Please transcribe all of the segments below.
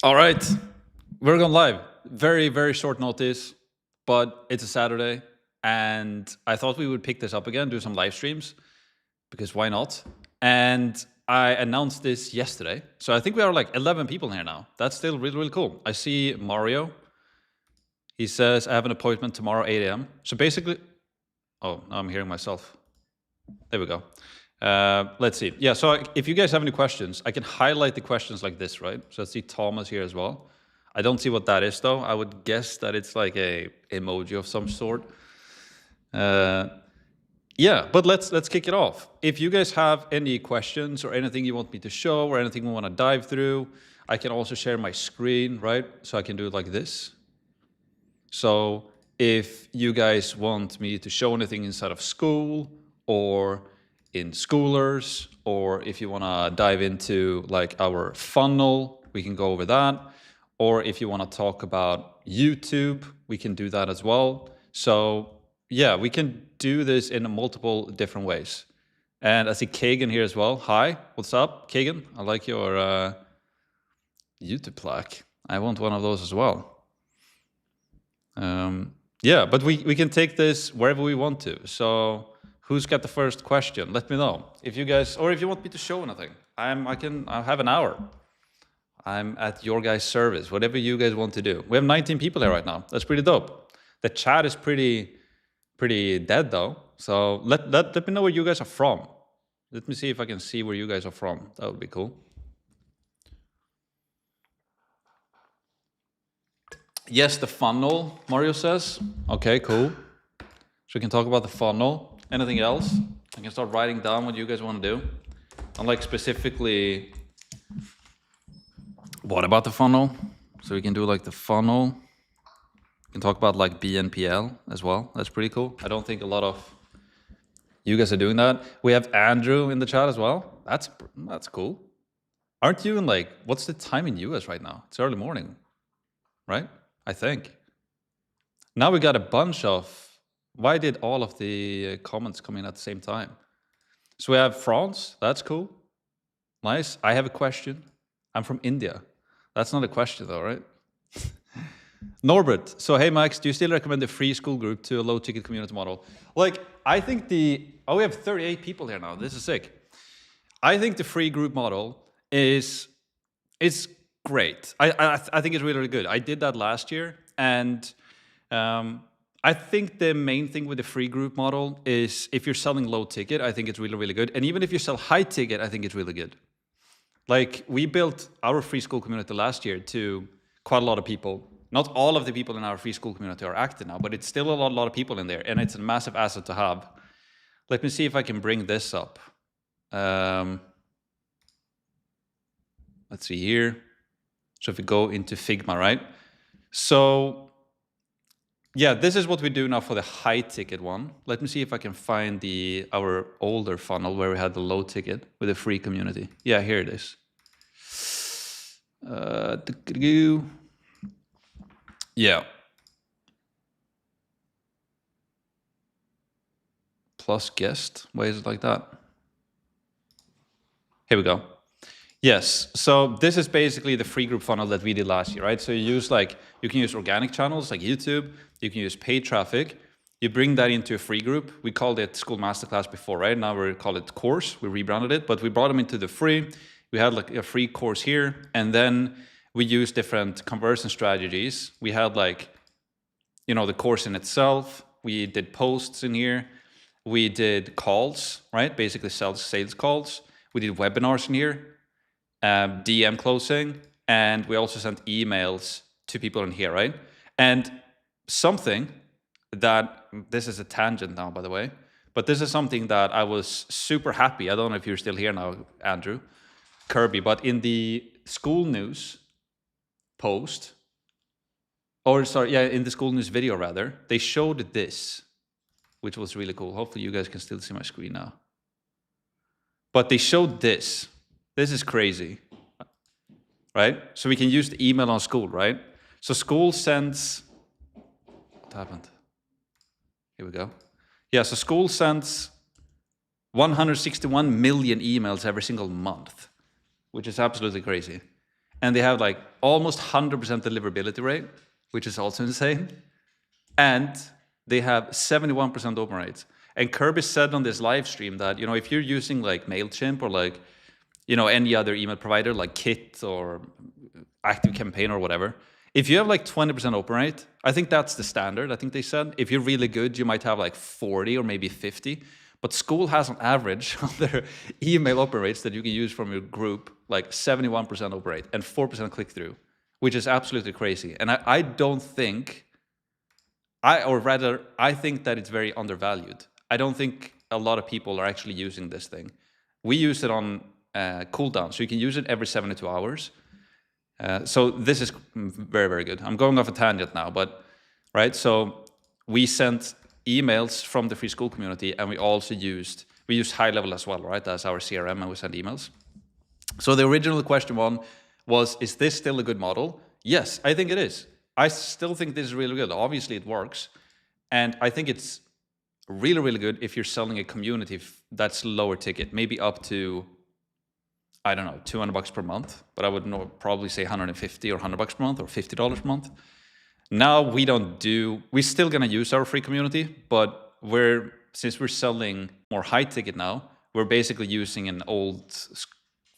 All right, we're going live. Very, very short notice, but it's a Saturday, and I thought we would pick this up again, do some live streams, because why not? And I announced this yesterday, so I think we are like 11 people here now. That's still really, really cool. I see Mario. He says, I have an appointment tomorrow, 8 a.m. So basically, oh, now I'm hearing myself. There we go. Let's see. Yeah, so if you guys have any questions, I can highlight the questions like this, right? So I see Thomas here as well. I don't see what that is, though. I would guess that it's like a emoji of some sort. Yeah, but let's kick it off. If you guys have any questions or anything you want me to show or anything we want to dive through, I can also share my screen, right? So I can do it like this. So if you guys want me to show anything inside of Skool or in Schoolers, or if you want to dive into like our funnel, we can go over that. Or if you want to talk about YouTube, we can do that as well. So yeah, we can do this in multiple different ways. And I see Kagan here as well. Hi, what's up, Kagan? I like your YouTube plaque. I want one of those as well. Yeah, but we can take this wherever we want to. So who's got the first question? Let me know. If you guys, or if you want me to show anything, I have an hour. I'm at your guys' service, whatever you guys want to do. We have 19 people here right now. That's pretty dope. The chat is pretty dead though. So let me know where you guys are from. Let me see if I can see where you guys are from. That would be cool. Yes, the funnel, Mario says. Okay, cool. So we can talk about the funnel. Anything else? I can start writing down what you guys want to do. And like specifically, what about the funnel? So we can do like the funnel. We can talk about like BNPL as well. That's pretty cool. I don't think a lot of you guys are doing that. We have Andrew in the chat as well. That's cool. Aren't you in like, what's the time in US right now? It's early morning, right? I think. Now we got a bunch of, why did all of the comments come in at the same time? So we have France, that's cool. Nice, I have a question. I'm from India. That's not a question though, right? Norbert, so hey Max, do you still recommend the free Skool group to a low ticket community model? Like, I think we have 38 people here now, this is sick. I think the free group model is great. I think it's really, really good. I did that last year, and I think the main thing with the free group model is if you're selling low ticket, I think it's really, really good. And even if you sell high ticket, I think it's really good. Like, we built our free Skool community last year to quite a lot of people. Not all of the people in our free Skool community are active now, but it's still a lot of people in there, and it's a massive asset to have. Let me see if I can bring this up. Let's see here. So if we go into Figma, right? So yeah, this is what we do now for the high ticket one. Let me see if I can find our older funnel where we had the low ticket with a free community. Yeah, here it is. Yeah. Plus guest. Why is it like that? Here we go. Yes, so this is basically the free group funnel that we did last year, right? So you can use organic channels like YouTube, you can use paid traffic, you bring that into a free group. We called it Skool Masterclass before, right? Now we call it course, we rebranded it, but we brought them into the free. We had like a free course here, and then we used different conversion strategies. We had like, the course in itself, we did posts in here, we did calls, right? Basically sales calls. We did webinars in here. DM closing, and we also sent emails to people in here, right? And something that, this is a tangent now, by the way, but this is something that I was super happy. I don't know if you're still here now, Andrew, Kirby, but in the Skool News post, in the Skool News video rather, they showed this, which was really cool. Hopefully you guys can still see my screen now. But they showed this. This is crazy, right? So we can use the email on Skool, right? So Skool sends, what happened? Here we go. Yeah, so Skool sends 161 million emails every single month, which is absolutely crazy. and they have like almost 100% deliverability rate, which is also insane. And they have 71% open rates. And Kirby said on this live stream that, you know, if you're using like MailChimp or like, you know, any other email provider like Kit or ActiveCampaign or whatever, if you have like 20% open rate, I think that's the standard. I think they said if you're really good, you might have like 40 or maybe 50. But Skool has on average on their email open rates that you can use from your group, like 71% open rate and 4% click-through, which is absolutely crazy. And I don't think, I think that it's very undervalued. I don't think a lot of people are actually using this thing. We use it on cooldown, so you can use it every 72 hours. So this is very, very good. I'm going off a tangent now, but right. So we sent emails from the free Skool community, and we also used high level as well, right? As our CRM, and we send emails. So the original question one was, is this still a good model? Yes, I think it is. I still think this is really good. Obviously it works. And I think it's really, really good if you're selling a community that's lower ticket, maybe up to, I don't know, $200 per month, but I would probably say 150 or $100 per month or $50 per month. Now we're still gonna use our free community, but since we're selling more high ticket now, we're basically using an old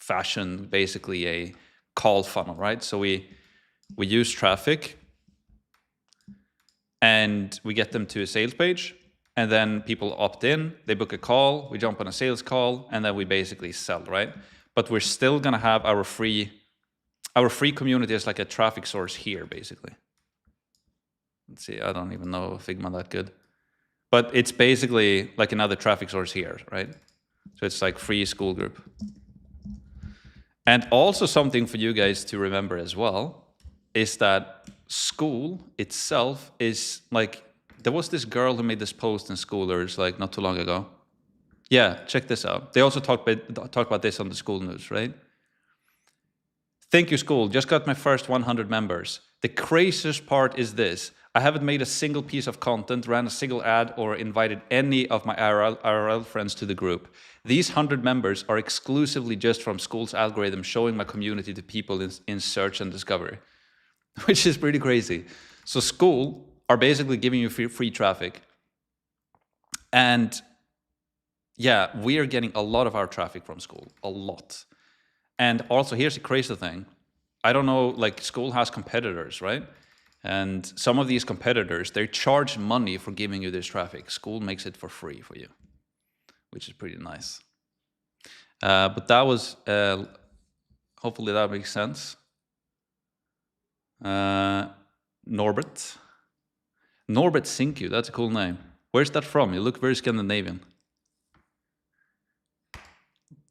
fashioned, basically a call funnel, right? So we use traffic and we get them to a sales page, and then people opt in, they book a call, we jump on a sales call, and then we basically sell, right? But we're still gonna have our free community as like a traffic source here, basically. Let's see, I don't even know Figma that good. But it's basically like another traffic source here, right? So it's like free Skool group. And also something for you guys to remember as well is that Skool itself is like, there was this girl who made this post in Schoolers like not too long ago. Yeah, check this out. They also talk about this on the Skool news, right? Thank you, Skool. Just got my first 100 members. The craziest part is this. I haven't made a single piece of content, ran a single ad, or invited any of my IRL friends to the group. These 100 members are exclusively just from Skool's algorithm showing my community to people in search and discovery, which is pretty crazy. So Skool are basically giving you free traffic. And yeah, we are getting a lot of our traffic from Skool, a lot. And also here's the crazy thing. I don't know, like Skool has competitors, right? And some of these competitors, they charge money for giving you this traffic. Skool makes it for free for you, which is pretty nice. But that was, hopefully that makes sense. Norbert Sinku, that's a cool name. Where's that from? You look very Scandinavian.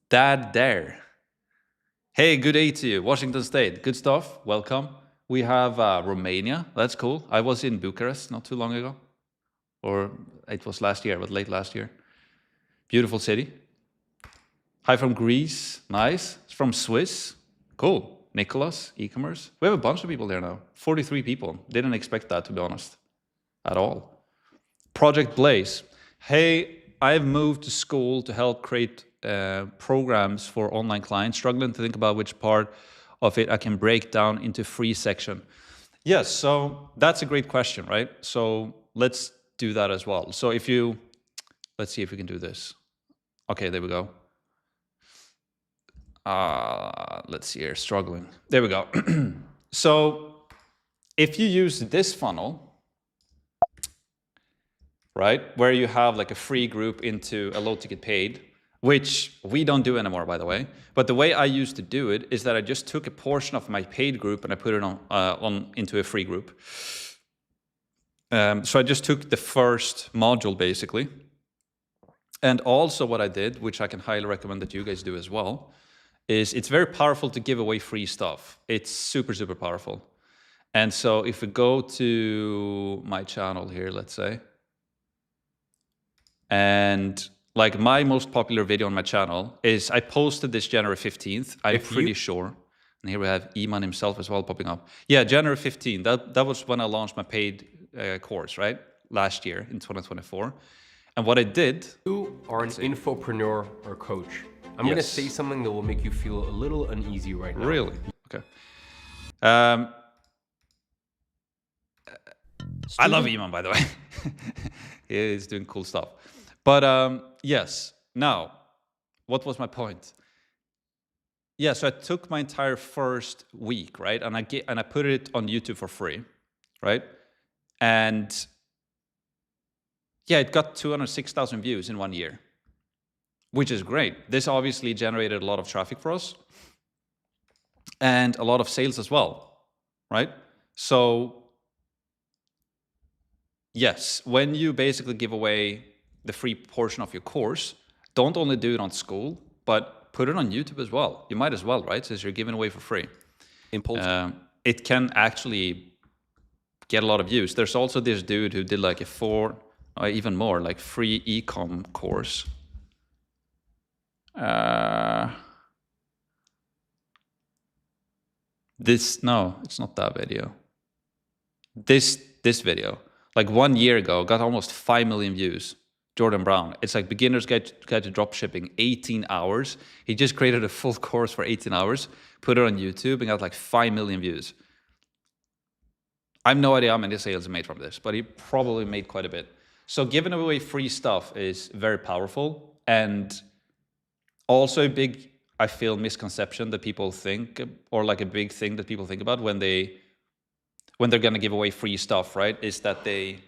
Dad there. Hey, good day to you. Washington State, good stuff, welcome. We have Romania, that's cool. I was in Bucharest not too long ago. Or it was last year, but late last year. Beautiful city. Hi from Greece, nice. It's from Swiss, cool. Nicholas, e-commerce. We have a bunch of people there now, 43 people. Didn't expect that, to be honest, at all. Project Blaze. Hey, I've moved to Skool to help create programs for online clients, struggling to think about which part of it I can break down into free section. Yes, so that's a great question, right? So let's do that as well. So let's see if we can do this. Okay, there we go. Let's see here, struggling. There we go. So if you use this funnel, right, where you have like a free group into a low ticket paid, which we don't do anymore, by the way. But the way I used to do it is that I just took a portion of my paid group and I put it into a free group. So I just took the first module, basically. And also what I did, which I can highly recommend that you guys do as well, is it's very powerful to give away free stuff. It's super, super powerful. And so if we go to my channel here, let's say, and like my most popular video on my channel is I posted this January 15th. I'm pretty sure. And here we have Iman himself as well popping up. Yeah, January 15th. That was when I launched my paid course, right? Last year in 2024. And what I did... You are an infopreneur or coach. I'm going to say something that will make you feel a little uneasy right now. Really? Okay. I love Student? Iman, by the way. He is doing cool stuff. But yes, now, what was my point? Yeah, so I took my entire first week, right? And I put it on YouTube for free, right? And yeah, it got 206,000 views in 1 year, which is great. This obviously generated a lot of traffic for us and a lot of sales as well, right? So yes, when you basically give away the free portion of your course, don't only do it on Skool, but put it on YouTube as well. You might as well, right? Since you're giving away for free. It can actually get a lot of views. There's also this dude who did like a even more, like free ecom course. No, it's not that video. This video, like 1 year ago, got almost 5 million views. Jordan Brown. It's like beginner's guide to drop shipping, 18 hours. He just created a full course for 18 hours, put it on YouTube, and got like 5 million views. I have no idea how many sales he made from this, but he probably made quite a bit. So giving away free stuff is very powerful, and also a big, I feel, misconception that people think, or like a big thing that people think about when they're going to give away free stuff, right? Is that they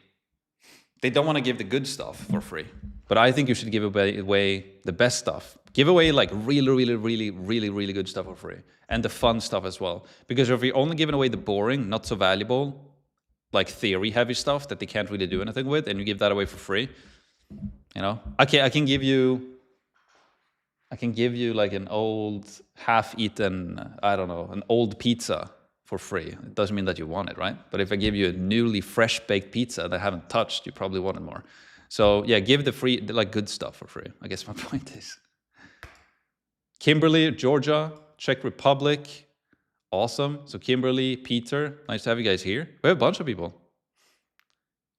don't want to give the good stuff for free. But I think you should give away the best stuff. Give away like really good stuff for free. And the fun stuff as well. Because if you're only giving away the boring, not so valuable, like theory heavy stuff that they can't really do anything with, and you give that away for free, you know, I can give you like an old half-eaten, I don't know, an old pizza for free. It doesn't mean that you want it, right? But if I give you a newly fresh baked pizza that I haven't touched, you probably want it more. So yeah, give the free, like good stuff for free. I guess my point is. Kimberly, Georgia, Czech Republic. Awesome. So Kimberly, Peter, nice to have you guys here. We have a bunch of people.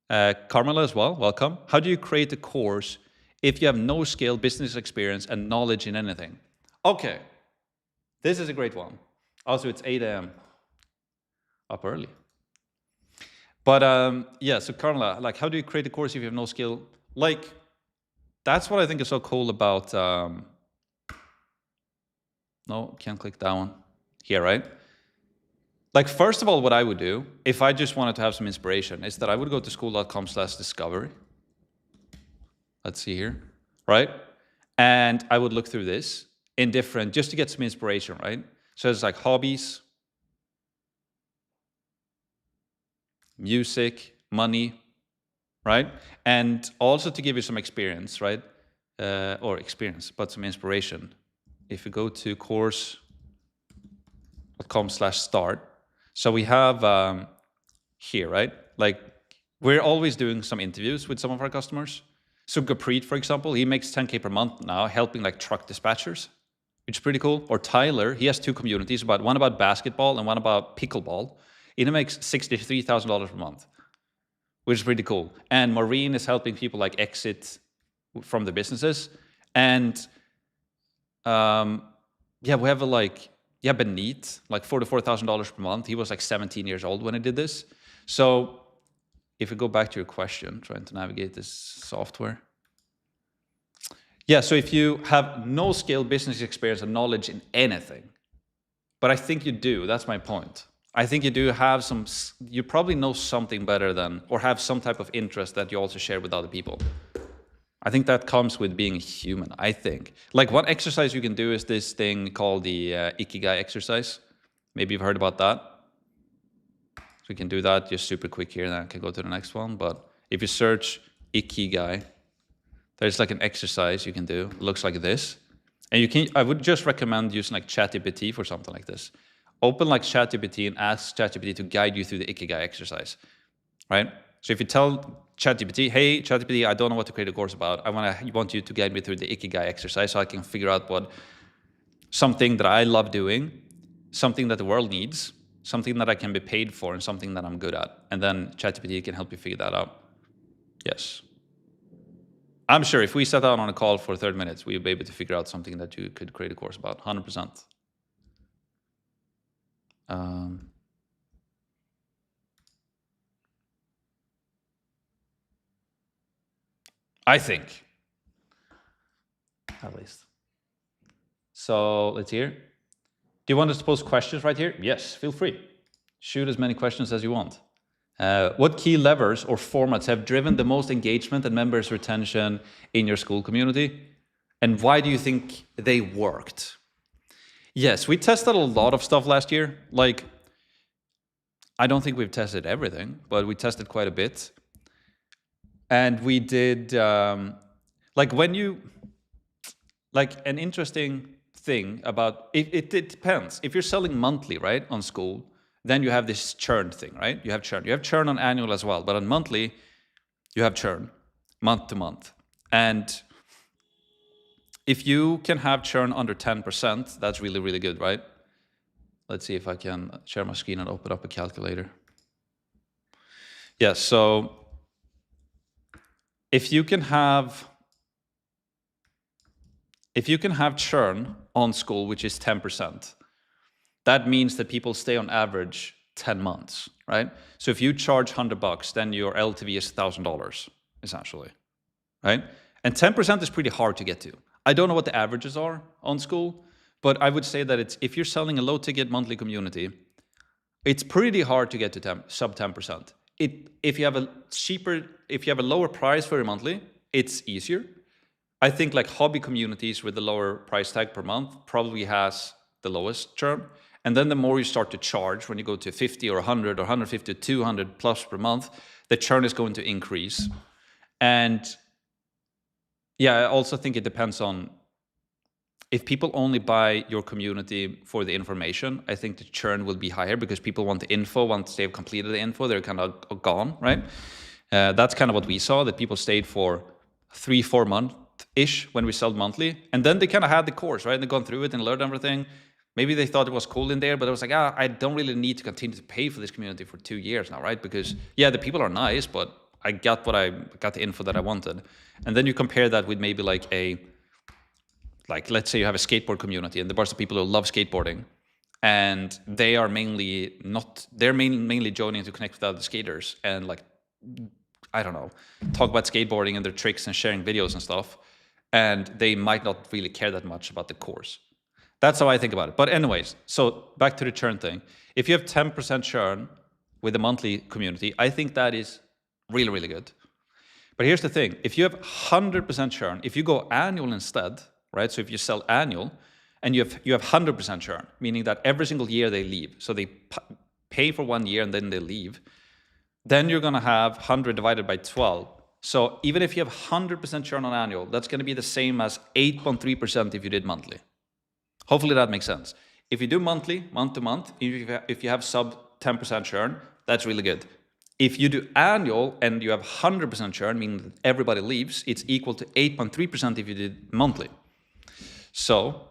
Carmela as well, welcome. How do you create a course if you have no skill, business experience, and knowledge in anything? Okay, this is a great one. Also, it's 8 a.m. Up early. But yeah, so Carla, like, how do you create a course if you have no skill? Like, that's what I think is so cool about, no, can't click that one. Here, right? Like, first of all, what I would do, if I just wanted to have some inspiration, is that I would go to skool.com/discovery. Let's see here, right? And I would look through this in different, just to get some inspiration, right? So it's like hobbies, music, money, right? And also to give you some experience, right? Or experience, but some inspiration. If you go to course.com/start, so we have here, right? Like, we're always doing some interviews with some of our customers. So Gurpreet, for example, he makes 10K per month now helping like truck dispatchers, which is pretty cool. Or Tyler, he has two communities, one about basketball and one about pickleball. He makes $63,000 per month, which is pretty cool. And Maureen is helping people like exit from the businesses. And yeah, we have Benit, like $44,000 per month. He was like 17 years old when he did this. So if we go back to your question, trying to navigate this software. Yeah, so if you have no skill, business experience, and knowledge in anything, but I think you do, that's my point. I think you do have you probably know something better than, or have some type of interest that you also share with other people. I think that comes with being a human, I think. Like, one exercise you can do is this thing called the Icky Guy exercise. Maybe you've heard about that. So we can do that just super quick here, and then I can go to the next one. But if you search Icky Guy, there's like an exercise you can do. It looks like this. And I would just recommend using like ChatGPT for something like this. Open like ChatGPT and ask ChatGPT to guide you through the Icky Guy exercise, right? So if you tell ChatGPT, hey, ChatGPT, I don't know what to create a course about. I want you to guide me through the Icky Guy exercise so I can figure out something that I love doing, something that the world needs, something that I can be paid for, and something that I'm good at. And then ChatGPT can help you figure that out. Yes. I'm sure if we sat down on a call for 30 minutes, we'd be able to figure out something that you could create a course about, 100%. I think. At least. So let's hear. Do you want us to post questions right here? Yes, feel free. Shoot as many questions as you want. What key levers or formats have driven the most engagement and members retention in your Skool community? And why do you think they worked? Yes, we tested a lot of stuff last year. Like, I don't think we've tested everything, but we tested quite a bit. And we did, like an interesting thing about, it depends. If you're selling monthly, right, on Skool, then you have this churn thing, right? You have churn. You have churn on annual as well, but on monthly, you have churn month to month. And if you can have churn under 10%, that's really, really good, right? Let's see if I can share my screen and open up a calculator. Yeah, so if you can have churn on Skool, which is 10%, that means that people stay on average 10 months, right? So if you charge $100, then your LTV is $1,000, essentially, right? And 10% is pretty hard to get to. I don't know what the averages are on Skool, but I would say that if you're selling a low-ticket monthly community, it's pretty hard to get to sub 10%. If you have a lower price for your monthly, it's easier. I think like hobby communities with the lower price tag per month probably has the lowest churn. And then the more you start to charge, when you go to 50 or 100 or 150 to 200 plus per month, the churn is going to increase. And yeah, I also think it depends on, if people only buy your community for the information, I think the churn will be higher because people want the info. Once they've completed the info, they're kind of gone, right? That's kind of what we saw, that people stayed for 3-4 months-ish when we sold monthly. And then they kind of had the course, right? They've gone through it and learned everything. Maybe they thought it was cool in there, but it was like, I don't really need to continue to pay for this community for 2 years now, right? Because yeah, the people are nice, but I got the info that I wanted. And then you compare that with maybe like let's say you have a skateboard community and the bunch of people who love skateboarding, and they are mainly joining to connect with other skaters and like, I don't know, talk about skateboarding and their tricks and sharing videos and stuff. And they might not really care that much about the course. That's how I think about it. But anyways, so back to the churn thing. If you have 10% churn with a monthly community, I think that is really, really good. But here's the thing. If you have 100% churn, if you go annual instead, right? So if you sell annual and you have 100% churn, meaning that every single year they leave. So they pay for 1 year and then they leave. Then you're going to have 100 divided by 12. So even if you have 100% churn on annual, that's going to be the same as 8.3% if you did monthly. Hopefully that makes sense. If you do monthly, month to month, if you have sub 10% churn, that's really good. If you do annual and you have 100% churn, meaning that everybody leaves, it's equal to 8.3% if you did monthly. So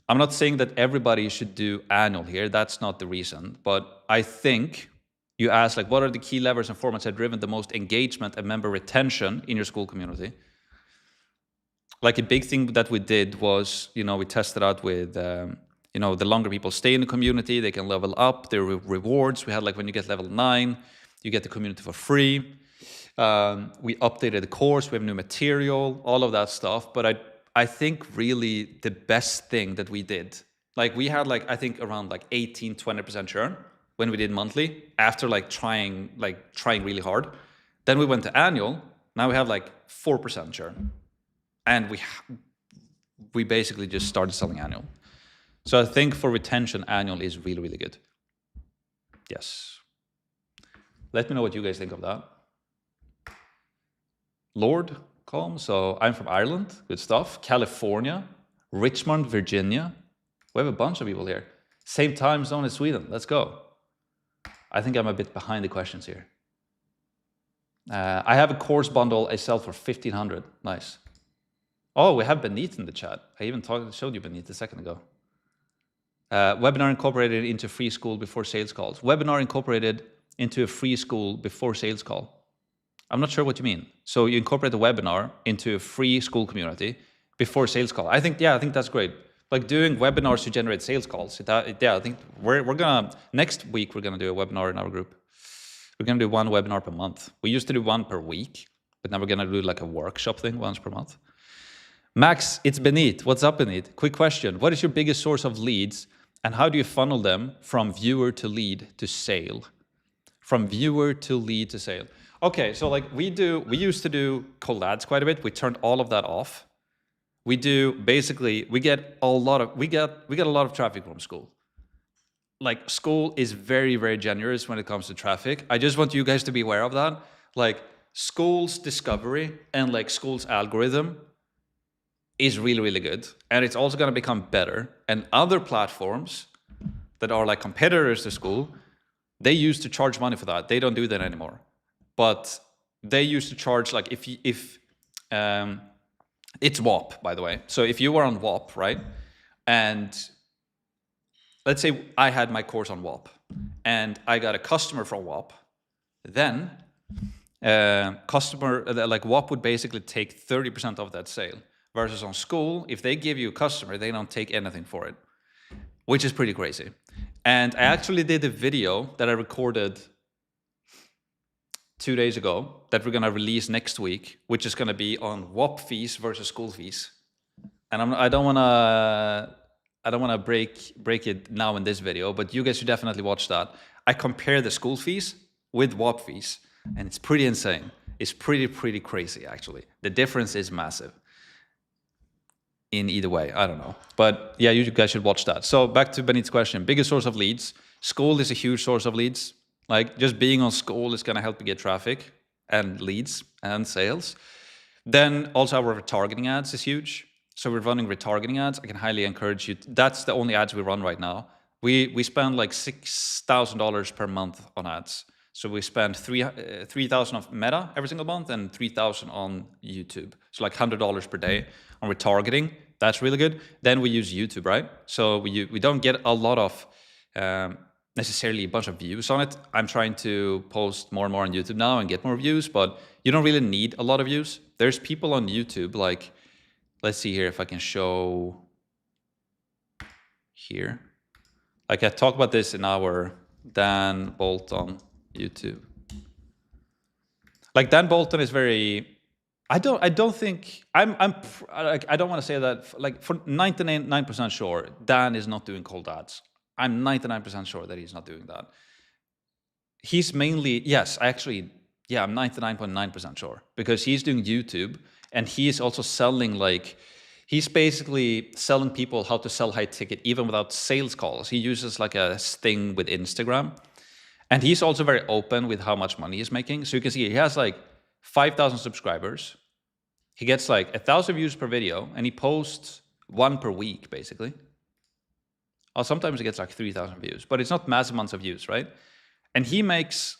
I'm not saying that everybody should do annual here. That's not the reason. But I think you asked, like, what are the key levers and formats that have driven the most engagement and member retention in your Skool community? Like a big thing that we did was, we tested out with, the longer people stay in the community, they can level up their rewards. We had like when you get level 9, you get the community for free. We updated the course, we have new material, all of that stuff. But I think really the best thing that we did, like we had like, I think around like 18-20% churn when we did monthly after trying really hard. Then we went to annual. Now we have like 4% churn. And we basically just started selling annual. So I think for retention, annual is really, really good. Yes. Let me know what you guys think of that. Lord, calm. So I'm from Ireland. Good stuff. California, Richmond, Virginia. We have a bunch of people here. Same time zone as Sweden. Let's go. I think I'm a bit behind the questions here. I have a course bundle I sell for $1,500. Nice. Oh, we have Benit in the chat. I even showed you Benit a second ago. Webinar incorporated into free Skool before sales calls. Webinar incorporated into a free Skool before sales call. I'm not sure what you mean. So you incorporate the webinar into a free Skool community before sales call. I think that's great. Like doing webinars to generate sales calls. I think we're gonna, next week we're gonna do a webinar in our group. We're gonna do one webinar per month. We used to do one per week, but now we're gonna do like a workshop thing once per month. Max, it's Benit. What's up, Benit? Quick question. What is your biggest source of leads and how do you funnel them from viewer to lead to sale? From viewer to lead to sale. Okay, so like we used to do cold ads quite a bit. We turned all of that off. We get a lot of traffic from Skool. Like Skool is very, very generous when it comes to traffic. I just want you guys to be aware of that. Like Skool's discovery and like Skool's algorithm is really, really good. And it's also going to become better. And other platforms that are like competitors to Skool, they used to charge money for that. They don't do that anymore. But they used to charge like if it's WAP, by the way. So if you were on WAP, right? And let's say I had my course on WAP and I got a customer from WAP, then like WAP would basically take 30% of that sale. Versus on Skool, if they give you a customer, they don't take anything for it, which is pretty crazy. And I actually did a video that I recorded 2 days ago that we're gonna release next week, which is gonna be on WAP fees versus Skool fees. And I don't wanna break it now in this video, but you guys should definitely watch that. I compare the Skool fees with WAP fees, and it's pretty insane. It's pretty crazy actually. The difference is massive. In either way, I don't know. But yeah, you guys should watch that. So back to Benit's question, biggest source of leads. Skool is a huge source of leads. Like just being on Skool is gonna help you get traffic and leads and sales. Then also our retargeting ads is huge. So we're running retargeting ads. I can highly encourage you. That's the only ads we run right now. We spend like $6,000 per month on ads. So we spend 3,000 of Meta every single month and 3,000 on YouTube. So like $100 per day on retargeting. That's really good. Then we use YouTube, right? So we don't get a lot of necessarily a bunch of views on it. I'm trying to post more and more on YouTube now and get more views, but you don't really need a lot of views. There's people on YouTube like, let's see here if I can show here. Like I talk about this in our Dan Bolton YouTube. Like Dan Bolton is very, I don't think, I don't want to say that, like for 99% sure, Dan is not doing cold ads. I'm 99% sure that he's not doing that. He's mainly, yes, actually, yeah, I'm 99.9% sure because he's doing YouTube and he's also selling like, he's basically selling people how to sell high ticket even without sales calls. He uses like a thing with Instagram. And he's also very open with how much money he's making. So you can see he has like 5,000 subscribers. He gets like 1,000 views per video and he posts one per week, basically. Or sometimes he gets like 3,000 views, but it's not massive amounts of views, right? And he makes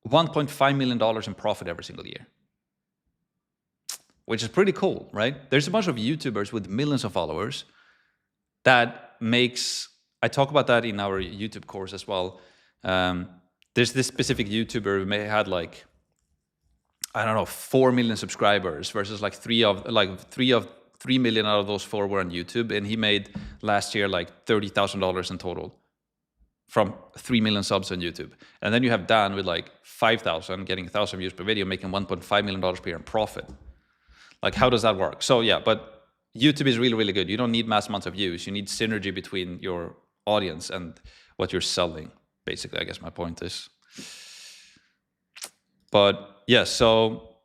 $1.5 million in profit every single year, which is pretty cool, right? There's a bunch of YouTubers with millions of followers that makes, I talk about that in our YouTube course as well. There's this specific YouTuber who may had like, I don't know, 4 million subscribers versus like 3 million out of those 4 were on YouTube. And he made last year like $30,000 in total from 3 million subs on YouTube. And then you have Dan with like 5,000 getting 1,000 views per video, making $1.5 million per year in profit. Like, how does that work? So yeah, but YouTube is really, really good. You don't need mass amounts of views. You need synergy between your audience and what you're selling, basically, I guess my point is. But yeah, so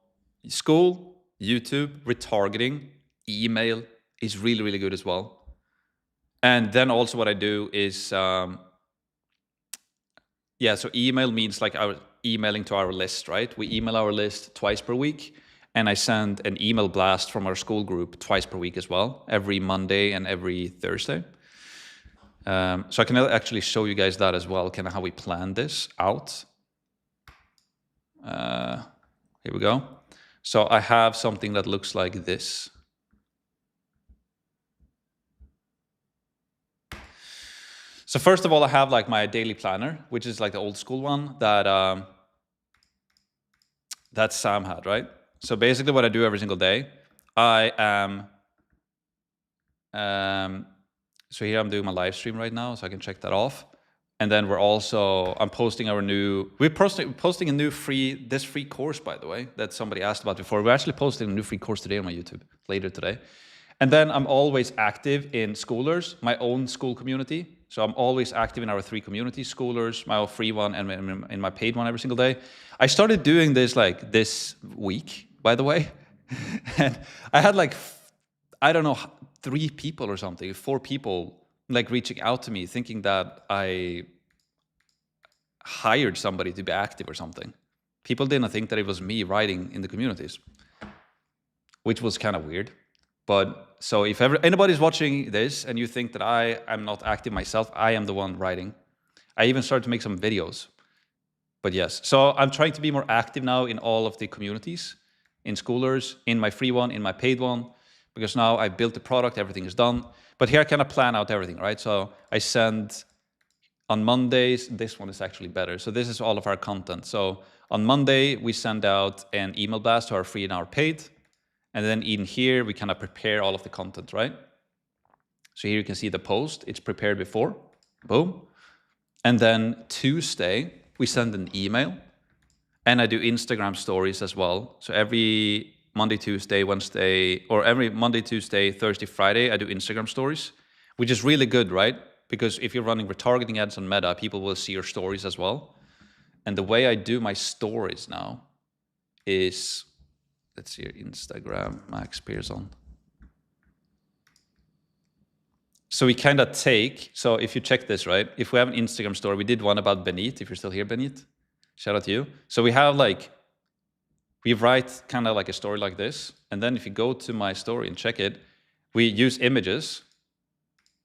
Skool, YouTube, retargeting, email is really, really good as well. And then also what I do is, so email means like our emailing to our list, right? We email our list twice per week. And I send an email blast from our Skool group twice per week as well, every Monday and every Thursday. So I can actually show you guys that as well, kind of how we plan this out. Here we go. So I have something that looks like this. So first of all, I have like my daily planner, which is like the old school one that Sam had, right? So basically what I do every single day, I am, so here I'm doing my live stream right now, so I can check that off. And then I'm posting posting a new free course, by the way, that somebody asked about before. We're actually posting a new free course today on my YouTube, later today. And then I'm always active in Schoolers, my own Skool community. So I'm always active in our 3 communities, Schoolers, my free one, and in my paid one every single day. I started doing this like this week, by the way. And I had like, I don't know, 3 people or something, 4 people like reaching out to me thinking that I hired somebody to be active or something. People didn't think that it was me writing in the communities, which was kind of weird. But so if anybody's watching this and you think that I am not active myself, I am the one writing. I even started to make some videos. But yes, so I'm trying to be more active now in all of the communities, in Schoolers, in my free one, in my paid one, because now I built the product, everything is done. But here I kind of plan out everything, right? So I send on Mondays, this one is actually better. So this is all of our content. So on Monday, we send out an email blast to our free and our paid. And then in here, we kind of prepare all of the content, right? So here you can see the post. It's prepared before. Boom. And then Tuesday, we send an email. And I do Instagram stories as well. So every Monday, Tuesday, Wednesday, or every Monday, Tuesday, Thursday, Friday, I do Instagram stories, which is really good, right? Because if you're running retargeting ads on Meta, people will see your stories as well. And the way I do my stories now is, let's see here, Instagram, Max Pearson. So we kind of so if you check this, right? If we have an Instagram story, we did one about Benit, if you're still here, Benit, shout out to you. So we have we write kind of like a story like this. And then if you go to my story and check it, we use images.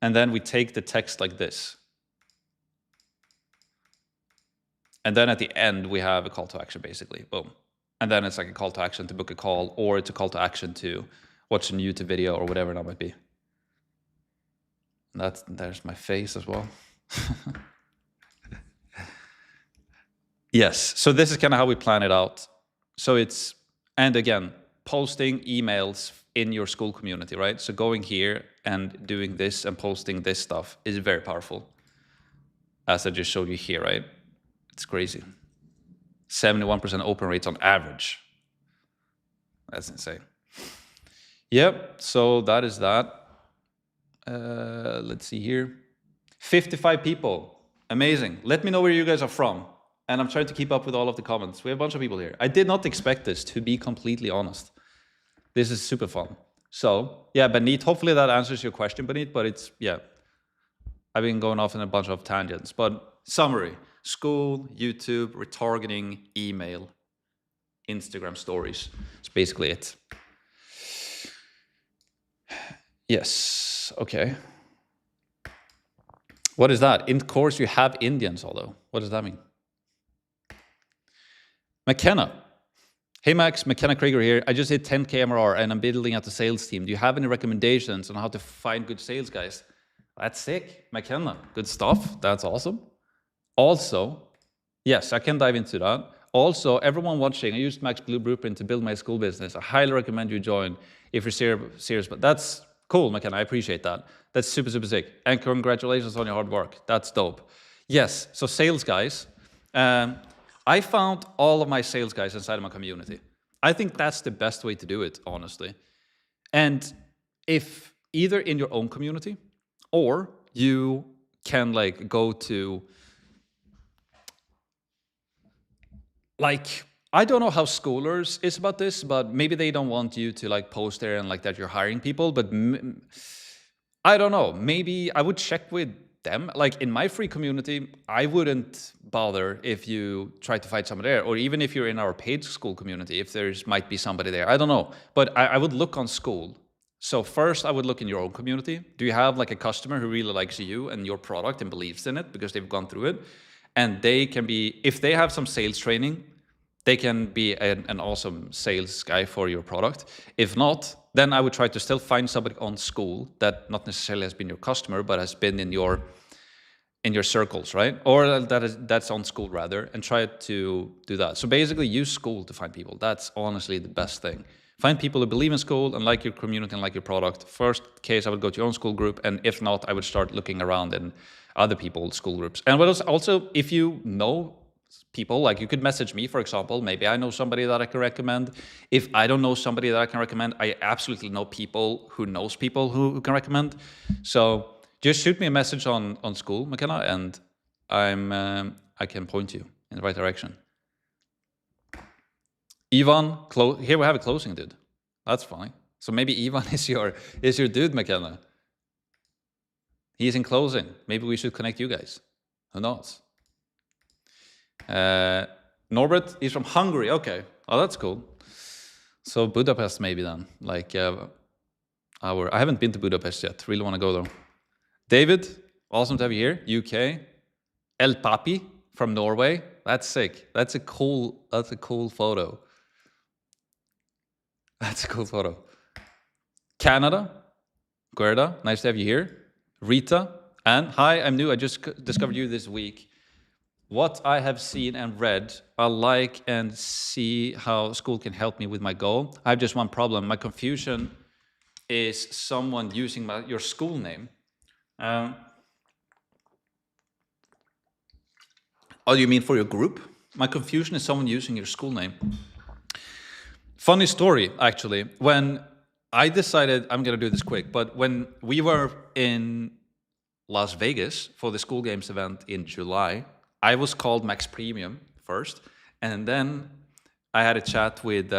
And then we take the text like this. And then at the end, we have a call to action, basically. Boom. And then it's like a call to action to book a call, or it's a call to action to watch a YouTube video or whatever that might be. And there's my face as well. Yes, so this is kind of how we plan it out. So and again, posting emails in your Skool community, right? So going here and doing this and posting this stuff is very powerful. As I just showed you here, right? It's crazy. 71% open rates on average. That's insane. Yep, so that is that. Let's see here. 55 people. Amazing. Let me know where you guys are from. And I'm trying to keep up with all of the comments. We have a bunch of people here. I did not expect this, to be completely honest. This is super fun. So, yeah, Benit, hopefully that answers your question, Benit, but it's, yeah. I've been going off in a bunch of tangents, but summary: Skool, YouTube, retargeting, email, Instagram stories. That's basically it. Yes, okay. What is that? In course, you have Indians, although. What does that mean? McKenna. Hey Max, McKenna Krieger here. I just hit 10K MRR and I'm building out the sales team. Do you have any recommendations on how to find good sales guys? That's sick, McKenna. Good stuff. That's awesome. Also, yes, I can dive into that. Also, everyone watching, I used Max Blue Blueprint to build my Skool business. I highly recommend you join if you're serious. But that's cool, McKenna. I appreciate that. That's super, super sick. And congratulations on your hard work. That's dope. Yes, so sales guys. I found all of my sales guys inside of my community. I think that's the best way to do it, honestly. And if either in your own community, or you can go to, I don't know how Schoolers is about this, but maybe they don't want you to post there and that you're hiring people, but I don't know. Maybe I would check with them. In my free community, I wouldn't bother if you try to find somebody there, or even if you're in our paid Skool community, if there's might be somebody there. I don't know, but I would look on Skool. So first I would look in your own community. Do you have a customer who really likes you and your product and believes in it because they've gone through it? And they can be, if they have some sales training, they can be an awesome sales guy for your product. If not, then I would try to still find somebody on Skool that not necessarily has been your customer, but has been in your circles, right? Or that's on Skool rather, and try to do that. So basically use Skool to find people. That's honestly the best thing. Find people who believe in Skool and like your community and like your product. First case, I would go to your own Skool group, and if not, I would start looking around in other people's Skool groups. And what else? Also, if you know people, like you could message me, for example. Maybe I know somebody that I can recommend. If I don't know somebody that I can recommend, I absolutely know people who knows people who can recommend. So just shoot me a message on Skool, McKenna, and I can point you in the right direction. Ivan, here we have a closing dude. That's funny. So maybe Ivan is your dude, McKenna. He's in closing. Maybe we should connect you guys. Who knows? Norbert, he's from Hungary. Okay. Oh, that's cool. So Budapest maybe then. Like I haven't been to Budapest yet. Really want to go though. David, awesome to have you here. UK. El Papi from Norway. That's sick. That's a cool photo. That's a cool photo. Canada. Guerda, nice to have you here. Rita, and hi, I'm new. I just discovered you this week. What I have seen and read, I like and see how Skool can help me with my goal. I have just one problem. My confusion is someone using your Skool name. Oh, you mean for your group? My confusion is someone using your Skool name. Funny story, actually. When I decided, I'm going to do this quick, but when we were in Las Vegas for the Skool Games event in July, I was called Max Premium first, and then I had a chat with,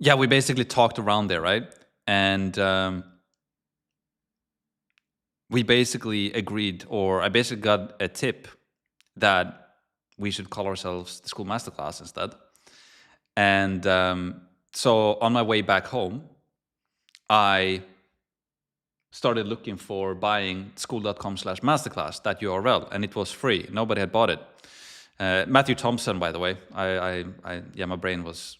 we basically talked around there, right? And we basically agreed, or I basically got a tip that we should call ourselves the Skool Masterclass instead. And so on my way back home, I started looking for buying skool.com/masterclass, that URL, and it was free. Nobody had bought it. Matthew Thompson, by the way, my brain was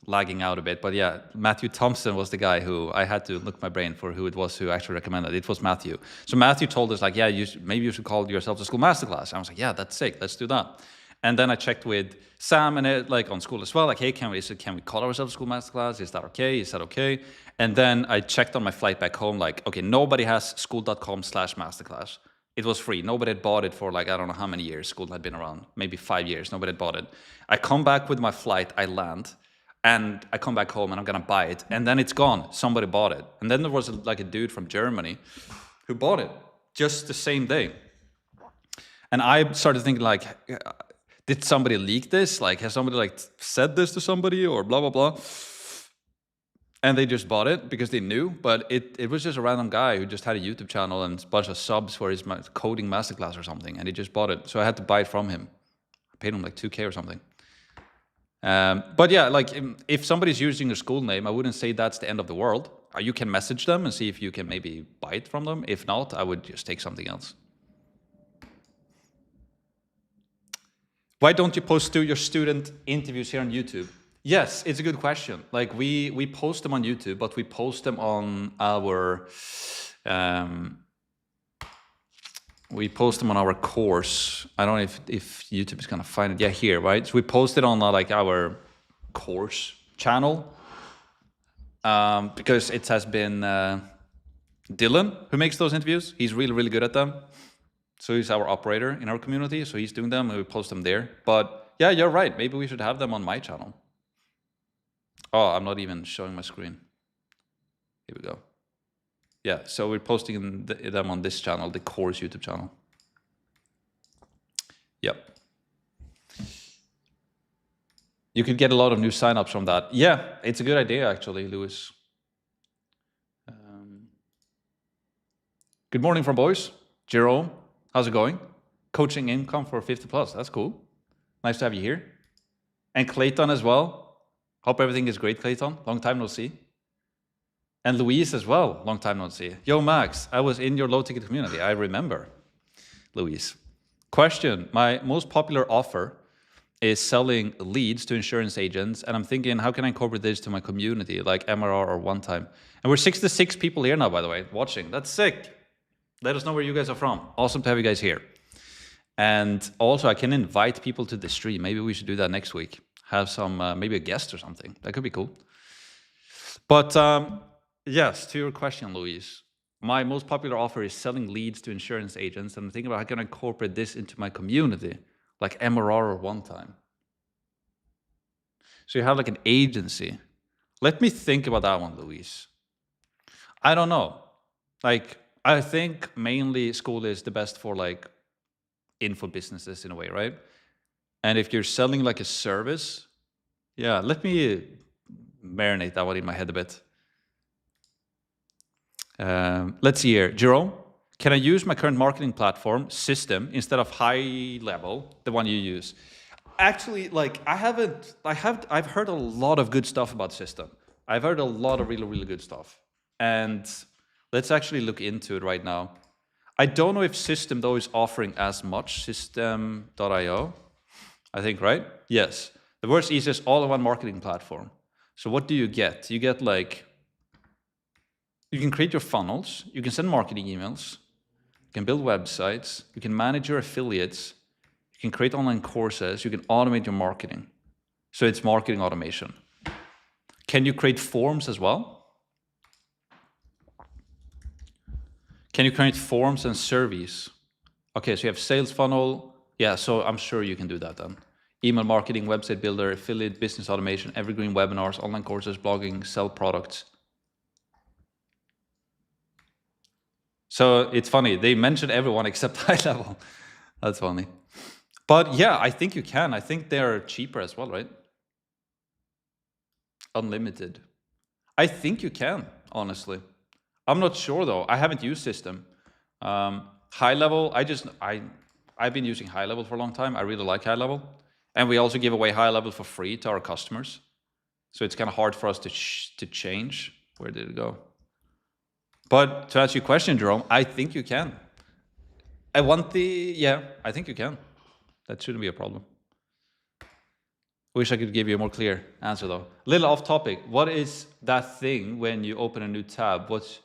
lagging out a bit, but yeah, Matthew Thompson was the guy who I had to look my brain for who it was who actually recommended it. It was Matthew. So Matthew told us like, maybe you should call yourself the Skool Masterclass. I was like, yeah, that's sick. Let's do that. And then I checked with Sam and like on Skool as well, like, hey, can we call ourselves Skool Masterclass? Is that okay? Is that okay? And then I checked on my flight back home, like, okay, nobody has skool.com/masterclass. It was free. Nobody had bought it for like, I don't know how many years Skool had been around, maybe 5 years. Nobody had bought it. I come back with my flight, I land, and I come back home and I'm gonna buy it. And then it's gone. Somebody bought it. And then there was like a dude from Germany who bought it just the same day. And I started thinking like, did somebody leak this? Like, has somebody like said this to somebody or blah, blah, blah? And they just bought it because they knew, but it was just a random guy who just had a YouTube channel and a bunch of subs for his coding masterclass or something, and he just bought it. So I had to buy it from him. I paid him like $2,000 or something. But yeah, like if somebody's using your Skool name, I wouldn't say that's the end of the world. You can message them and see if you can maybe buy it from them. If not, I would just take something else. Why don't you post your student interviews here on YouTube? Yes, it's a good question. Like we post them on YouTube, but we post them on our course. I don't know if YouTube is gonna find it. Yeah, here, right? So we post it on like our course channel because it has been Dylan who makes those interviews. He's really, really good at them. So he's our operator in our community. So he's doing them and we post them there. But yeah, you're right. Maybe we should have them on my channel. Oh, I'm not even showing my screen. Here we go. Yeah, so we're posting them on this channel, the course YouTube channel. Yep. You could get a lot of new signups from that. Yeah, it's a good idea actually, Lewis. Good morning from boys. Jerome, how's it going? Coaching income for 50 plus, that's cool. Nice to have you here. And Clayton as well. Hope everything is great, Clayton. Long time no see. And Louise as well. Long time no see. Yo, Max, I was in your low ticket community. I remember, Louise. Question, my most popular offer is selling leads to insurance agents. And I'm thinking, how can I incorporate this to my community, like MRR or one time? And we're 66 people here now, by the way, watching. That's sick. Let us know where you guys are from. Awesome to have you guys here. And also, I can invite people to the stream. Maybe we should do that next week. have some, maybe a guest or something. That could be cool. But yes, to your question, Louise, my most popular offer is selling leads to insurance agents. And I'm thinking about how can I incorporate this into my community, like MRR or one time. So you have like an agency. Let me think about that one, Louise. I don't know. Like, I think mainly Skool is the best for like info businesses in a way, right? And if you're selling like a service, yeah, let me marinate that one in my head a bit. Let's see here. Jerome, can I use my current marketing platform system instead of high level, the one you use? Actually, like I've heard a lot of good stuff about system. I've heard a lot of really, really good stuff. And let's actually look into it right now. I don't know if System though is offering as much, system.io, I think, right? Yes. The world's easiest all-in-one marketing platform. So what do you get? You get like, you can create your funnels, you can send marketing emails, you can build websites, you can manage your affiliates, you can create online courses, you can automate your marketing. So it's marketing automation. Can you create forms as well? Can you create forms and surveys? Okay, so you have sales funnel. Yeah, so I'm sure you can do that then. Email marketing, website builder, affiliate, business automation, evergreen webinars, online courses, blogging, sell products. So it's funny, they mentioned everyone except high level. That's funny. But yeah, I think you can. I think they're cheaper as well, right? Unlimited. I think you can, honestly. I'm not sure though. I haven't used System. High level, I've been using high level for a long time. I really like high level. And we also give away high level for free to our customers. So it's kind of hard for us to change. Where did it go? But to answer your question, Jerome, I think you can. I think you can. That shouldn't be a problem. Wish I could give you a more clear answer though. A little off topic. What is that thing when you open a new tab? What's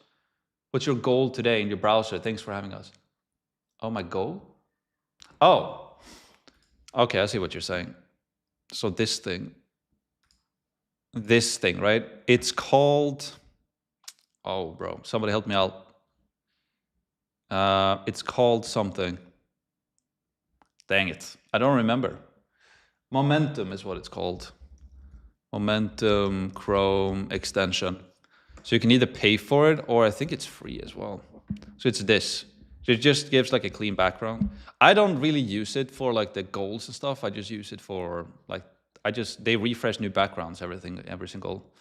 your goal today in your browser? Thanks for having us. Oh, my goal? Oh, okay, I see what you're saying. So this thing, right? It's called, oh, bro, somebody help me out. It's called something. Dang it, I don't remember. Momentum is what it's called. Momentum Chrome extension. So you can either pay for it or I think it's free as well. So it's this. So it just gives like a clean background. I don't really use it for like the goals and stuff. I just use it for like, they refresh new backgrounds, every single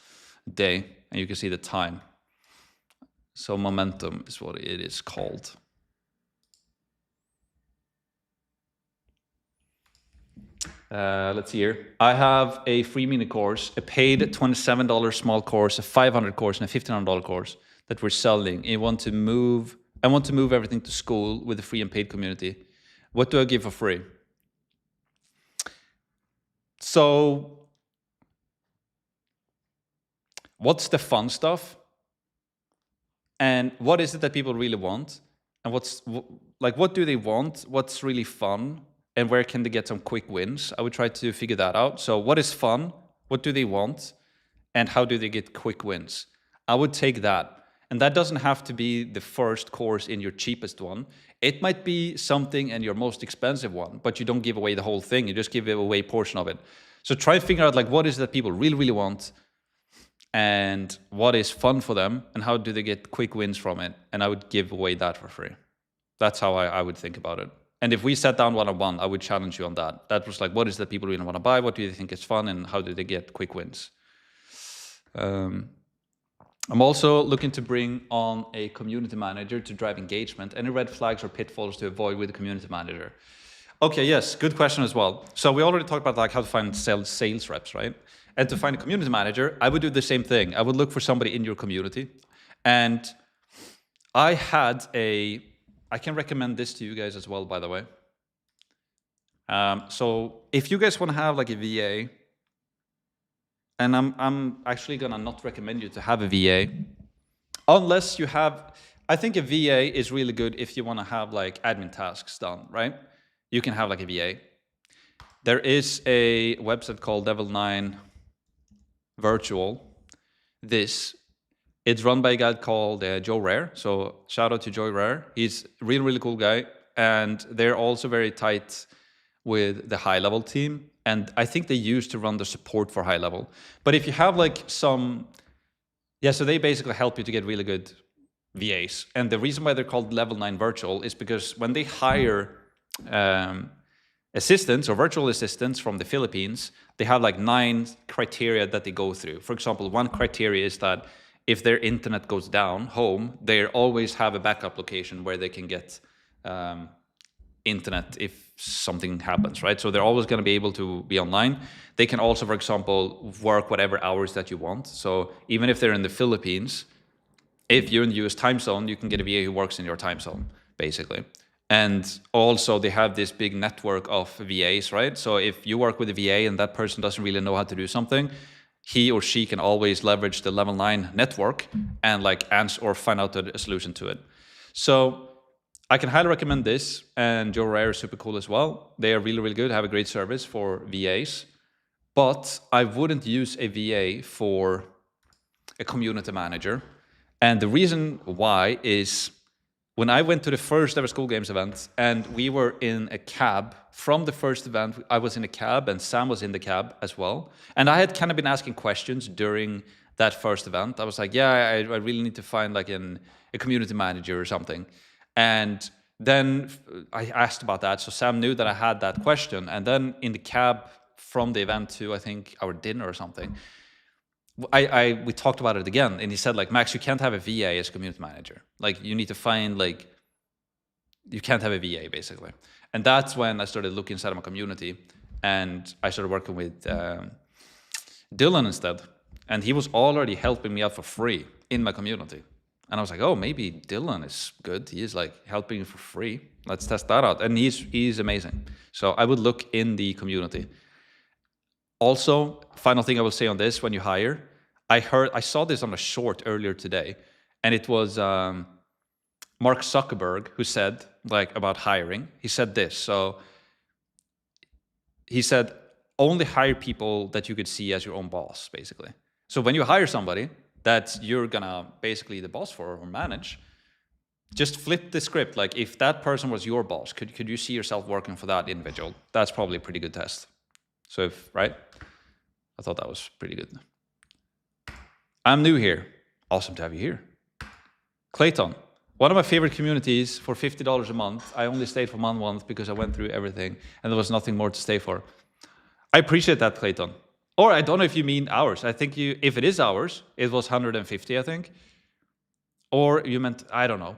day. And you can see the time. So Momentum is what it is called. Let's see here. I have a free mini course, a paid $27 small course, a $500 course, and a $1,500 course that we're selling. I want to move everything to Skool with a free and paid community. What do I give for free? So, what's the fun stuff? And what is it that people really want? And what do they want? What's really fun? And where can they get some quick wins? I would try to figure that out. So what is fun? What do they want? And how do they get quick wins? I would take that. And that doesn't have to be the first course in your cheapest one. It might be something in your most expensive one, but you don't give away the whole thing. You just give away a portion of it. So try to figure out like what is it that people really, really want and what is fun for them and how do they get quick wins from it. And I would give away that for free. That's how I would think about it. And if we sat down one-on-one, I would challenge you on that. That was like, what is it that people really want to buy? What do you think is fun? And how do they get quick wins? I'm also looking to bring on a community manager to drive engagement. Any red flags or pitfalls to avoid with a community manager? Okay, yes, good question as well. So we already talked about like how to find sales reps, right? And to find a community manager, I would do the same thing. I would look for somebody in your community. And I can recommend this to you guys as well, by the way. So if you guys want to have like a VA, and I'm actually gonna not recommend you to have a VA, unless you have, I think a VA is really good if you want to have like admin tasks done, right? You can have like a VA. There is a website called Level 9 Virtual. It's run by a guy called Joe Rare. So shout out to Joe Rare. He's a really, really cool guy. And they're also very tight with the high level team. And I think they used to run the support for high level. But if you have like so they basically help you to get really good VAs. And the reason why they're called Level 9 Virtual is because when they hire assistants or virtual assistants from the Philippines, they have like 9 criteria that they go through. For example, one criteria is that if their internet goes down home, they always have a backup location where they can get internet if something happens, right? So they're always going to be able to be online. They can also, for example, work whatever hours that you want. So even if they're in the Philippines, if you're in the US time zone, you can get a VA who works in your time zone, basically. And also they have this big network of VAs, right? So if you work with a VA and that person doesn't really know how to do something, he or she can always leverage the Level 9 network and like answer or find out a solution to it. So I can highly recommend this, and Joe Rare is super cool as well. They are really, really good, have a great service for VAs, but I wouldn't use a VA for a community manager. And the reason why is when I went to the first ever Skool Games event and we were in a cab from the first event, I was in a cab and Sam was in the cab as well. And I had kind of been asking questions during that first event. I was like, yeah, I really need to find like a community manager or something. And then I asked about that. So Sam knew that I had that question. And then in the cab from the event to, I think, our dinner or something, we talked about it again, and he said like, Max, you can't have a VA as a community manager. Like you need to find you can't have a VA basically. And that's when I started looking inside of my community, and I started working with Dylan instead. And he was already helping me out for free in my community. And I was like, oh, maybe Dylan is good. He is like helping for free. Let's test that out. And he's amazing. So I would look in the community. Also, final thing I will say on this, when you hire, I saw this on a short earlier today, and it was Mark Zuckerberg who said like about hiring. He said this. So he said, only hire people that you could see as your own boss, basically. So when you hire somebody that you're gonna basically the boss for or manage, just flip the script. Like if that person was your boss, could you see yourself working for that individual? That's probably a pretty good test. So right? I thought that was pretty good. I'm new here. Awesome to have you here. Clayton, one of my favorite communities for $50 a month. I only stayed for 1 month because I went through everything and there was nothing more to stay for. I appreciate that, Clayton. Or I don't know if you mean hours. I think if it is hours, it was 150, I think. Or you meant, I don't know.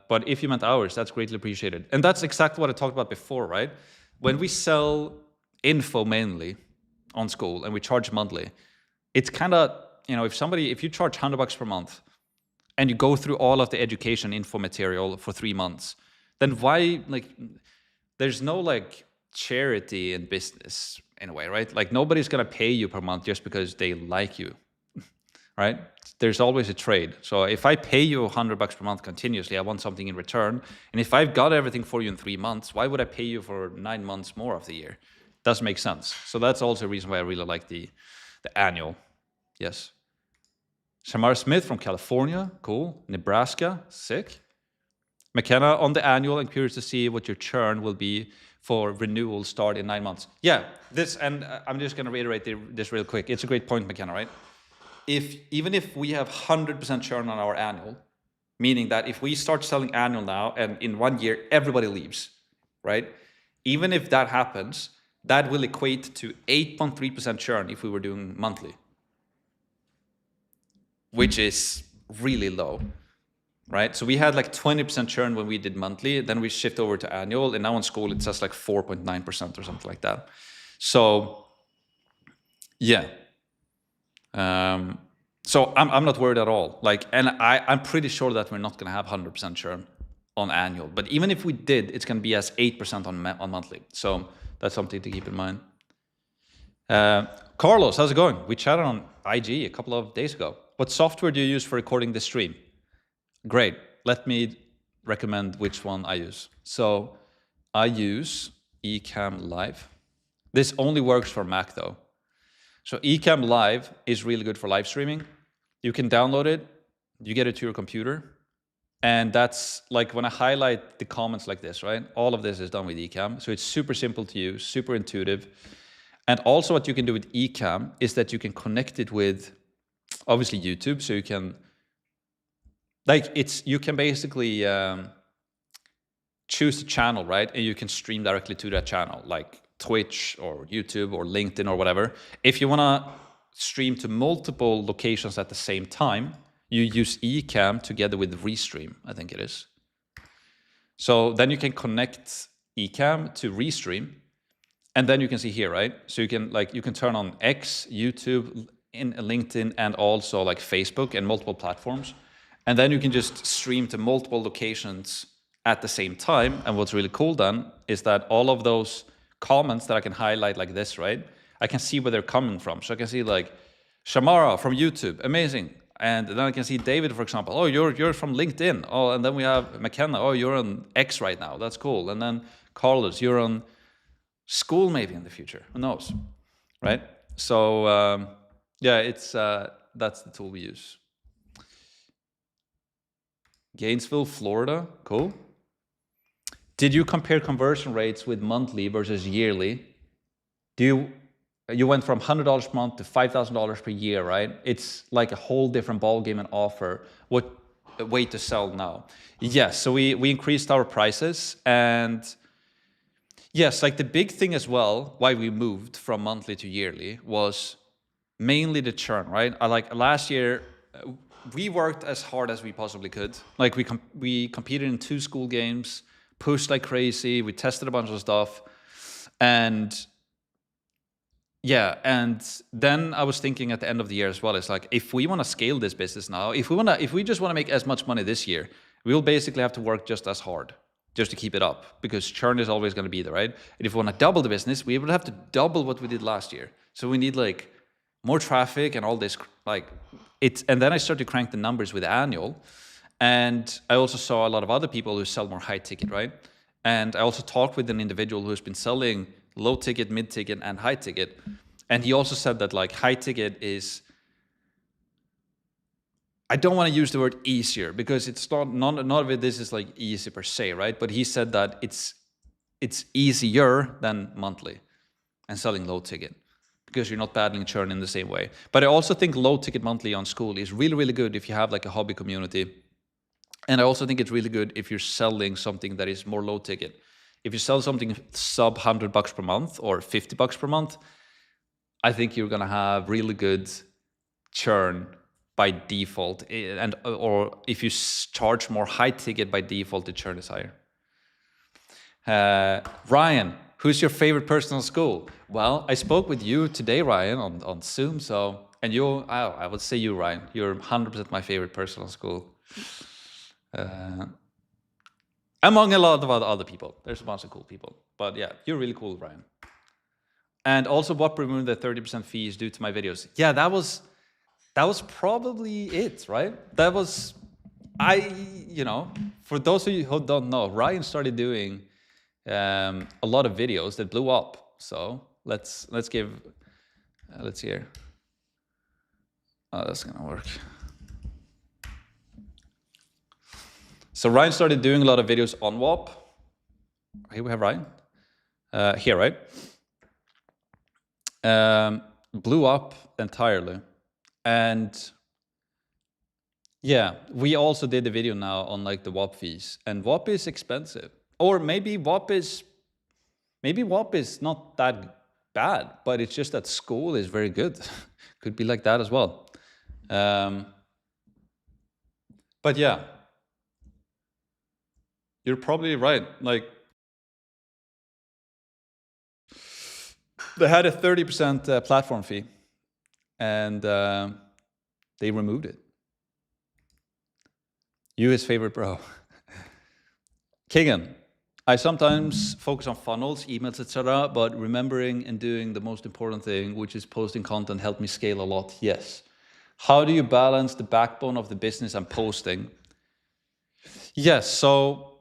But if you meant hours, that's greatly appreciated. And that's exactly what I talked about before, right? When we sell info mainly on Skool and we charge monthly, it's kind of, if you charge $100 per month and you go through all of the education info material for 3 months, then why, there's no charity in business in a way, right? Like nobody's going to pay you per month just because they like you, right? There's always a trade. So if I pay you $100 per month continuously, I want something in return. And if I've got everything for you in 3 months, why would I pay you for 9 months more of the year? Doesn't make sense. So that's also a reason why I really like the annual. Yes. Shamar Smith from California. Cool. Nebraska. Sick. McKenna, on the annual, I'm curious to see what your churn will be for renewal start in 9 months. Yeah, and I'm just going to reiterate this real quick. It's a great point, McKenna, right? Even if we have 100% churn on our annual, meaning that if we start selling annual now and in 1 year everybody leaves, right? Even if that happens, that will equate to 8.3% churn if we were doing monthly, which is really low, right? So we had 20% churn when we did monthly, then we shift over to annual, and now on Skool it says 4.9% or something like that. So yeah. So I'm not worried at all. And I'm pretty sure that we're not going to have 100% churn on annual. But even if we did, it's going to be as 8% on monthly. So that's something to keep in mind. Carlos, how's it going? We chatted on IG a couple of days ago. What software do you use for recording the stream? Great. Let me recommend which one I use. So I use Ecamm Live. This only works for Mac though. So Ecamm Live is really good for live streaming. You can download it, you get it to your computer, and that's like when I highlight the comments like this, right? All of this is done with Ecamm. So it's super simple to use, super intuitive. And also what you can do with Ecamm is that you can connect it with obviously YouTube. So you can, you can basically choose a channel, right? And you can stream directly to that channel, like Twitch or YouTube or LinkedIn or whatever. If you want to stream to multiple locations at the same time, you use Ecamm together with Restream, I think it is. So then you can connect Ecamm to Restream, and then you can see here, right? So you can turn on X, YouTube, in LinkedIn, and also like Facebook and multiple platforms. And then you can just stream to multiple locations at the same time. And what's really cool then is that all of those comments that I can highlight like this, right? I can see where they're coming from. So I can see like Shamara from YouTube, amazing. And then I can see David, for example. Oh, you're from LinkedIn. Oh, and then we have McKenna. Oh, you're on X right now. That's cool. And then Carlos, you're on Skool maybe in the future. Who knows, right? So yeah, it's that's the tool we use. Gainesville, Florida, cool. Did you compare conversion rates with monthly versus yearly? You went from $100 per month to $5,000 per year, right? It's like a whole different ballgame and offer. What way to sell now? Yes, so we increased our prices, and yes, like the big thing as well, why we moved from monthly to yearly was mainly the churn, right? Like last year, we worked as hard as we possibly could. Like we competed in 2 Skool games, pushed like crazy. We tested a bunch of stuff, and yeah, and then I was thinking at the end of the year as well, it's like, if we want to scale this business now, if we just want to make as much money this year, we'll basically have to work just as hard just to keep it up, because churn is always going to be there, right? And if we want to double the business, we would have to double what we did last year. So we need like more traffic and all this, like it's, and then I started to crank the numbers with annual. And I also saw a lot of other people who sell more high ticket, right? And I also talked with an individual who's been selling low ticket, mid ticket, and high ticket. And he also said that like high ticket is, I don't want to use the word easier, because it's none of it, this is like easy per se, right? But he said that it's easier than monthly and selling low ticket, because you're not battling churn in the same way. But I also think low ticket monthly on Skool is really, really good if you have like a hobby community. And I also think it's really good if you're selling something that is more low ticket. If you sell something sub $100 per month or $50 per month, I think you're gonna have really good churn by default, and or if you charge more high ticket by default, the churn is higher. Ryan, who's your favorite person on Skool? Well, I spoke with you today, Ryan, on Zoom. So, and I would say you, Ryan, you're 100% my favorite person on Skool. Among a lot of other people. There's a bunch of cool people. But yeah, you're really cool, Ryan. And also, what removed the 30% fees due to my videos? Yeah, that was probably it, right? That was, for those of you who don't know, Ryan started doing a lot of videos that blew up. So let's hear. Oh, that's gonna work. So Ryan started doing a lot of videos on WAP. Here we have Ryan. Here, right? Blew up entirely. And yeah, we also did a video now on like the WAP fees. And WAP is expensive. Or maybe WAP is not that bad, but it's just that Skool is very good. Could be like that as well. But yeah, you're probably right. Like, they had a 30% platform fee, and they removed it. You, his favorite bro. Keegan, I sometimes focus on funnels, emails, etc., but remembering and doing the most important thing, which is posting content, helped me scale a lot. Yes. How do you balance the backbone of the business and posting? Yes, so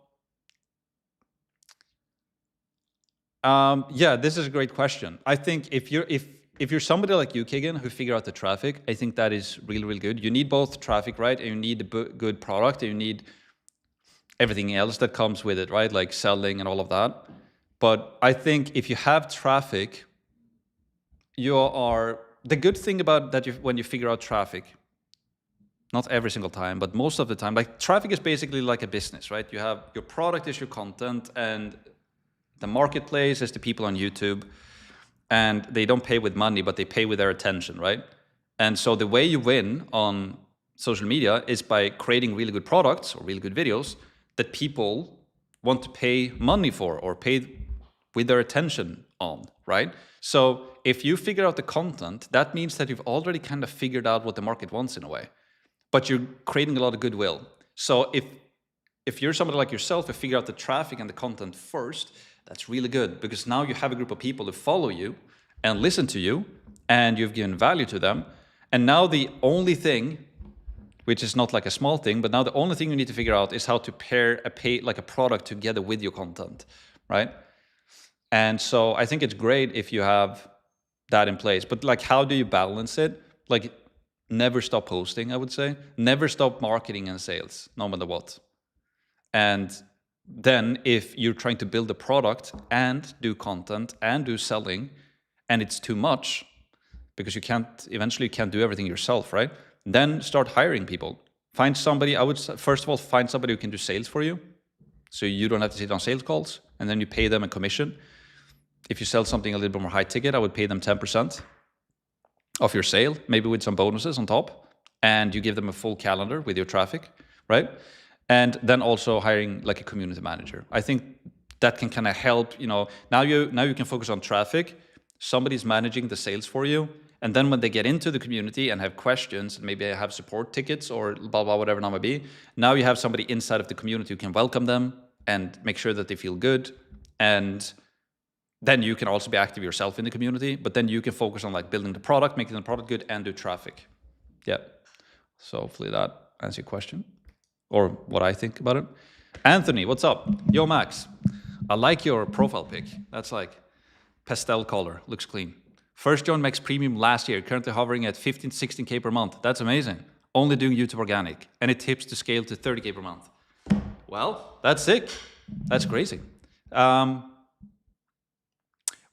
Yeah, this is a great question. I think if you're somebody like you, Keegan, who figure out the traffic, I think that is really, really good. You need both traffic, right? And you need a good product, and you need everything else that comes with it, right? Like selling and all of that. But I think if you have traffic, the good thing about that when you figure out traffic, not every single time, but most of the time, like traffic is basically like a business, right? You have your product is your content, and the marketplace is the people on YouTube, and they don't pay with money, but they pay with their attention, right? And so the way you win on social media is by creating really good products or really good videos that people want to pay money for or pay with their attention on, right? So if you figure out the content, that means that you've already kind of figured out what the market wants in a way, but you're creating a lot of goodwill. So if you're somebody like yourself who figure out the traffic and the content first, that's really good, because now you have a group of people who follow you and listen to you, and you've given value to them. And now the only thing, which is not like a small thing, but now the only thing you need to figure out is how to pair a product together with your content, right? And so I think it's great if you have that in place. But like, how do you balance it? Like, never stop posting, I would say. Never stop marketing and sales, no matter what. And then if you're trying to build a product and do content and do selling, and it's too much, because you can't do everything yourself, right? Then start hiring people. Find somebody, I would first of all, find somebody who can do sales for you, so you don't have to sit on sales calls, and then you pay them a commission. If you sell something a little bit more high ticket, I would pay them 10% of your sale, maybe with some bonuses on top, and you give them a full calendar with your traffic, right? And then also hiring like a community manager. I think that can kind of help, now you can focus on traffic, somebody's managing the sales for you, and then when they get into the community and have questions, maybe have support tickets or blah, blah, whatever it might be, now you have somebody inside of the community who can welcome them and make sure that they feel good. And then you can also be active yourself in the community, but then you can focus on like building the product, making the product good, and do traffic. Yeah. So hopefully that answers your question, or what I think about it. Anthony, what's up? Yo, Max, I like your profile pic. That's like pastel color, looks clean. First joined Max Premium last year, currently hovering at 15, 16K per month. That's amazing. Only doing YouTube organic, and it tips to scale to 30K per month. Well, that's sick. That's crazy.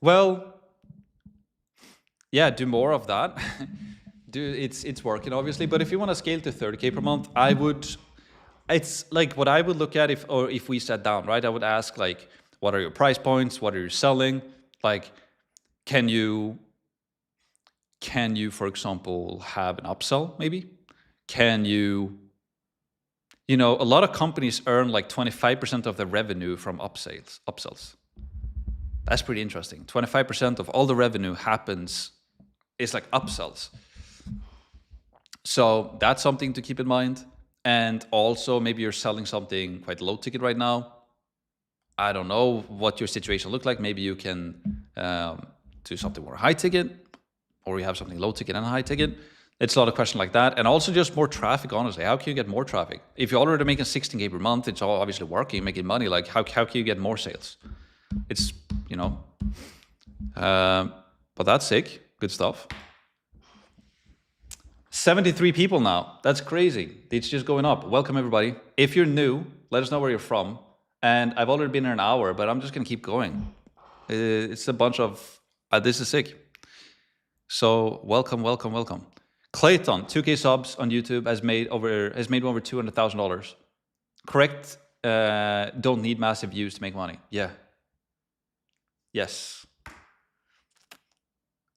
Well, yeah, do more of that. It's working obviously, but if you want to scale to 30K per month, it's like what I would look at if we sat down, right? I would ask like, what are your price points? What are you selling? Like, can you, for example, have an upsell maybe? Can you, a lot of companies earn like 25% of their revenue from upsells. That's pretty interesting. 25% of all the revenue is like upsells. So that's something to keep in mind. And also maybe you're selling something quite low ticket right now. I don't know what your situation looks like. Maybe you can do something more high ticket, or you have something low ticket and high ticket. It's a lot of questions like that. And also just more traffic, honestly. How can you get more traffic? If you're already making 16K per month, it's all obviously working, making money. Like how can you get more sales? It's, but that's sick. Good stuff. 73 people now. That's crazy. It's just going up. Welcome, everybody. If you're new, let us know where you're from. And I've already been here an hour, but I'm just going to keep going. It's a bunch of... this is sick. So welcome. Clayton, 2K subs on YouTube, has made over $200,000. Correct. Don't need massive views to make money. Yeah. Yes.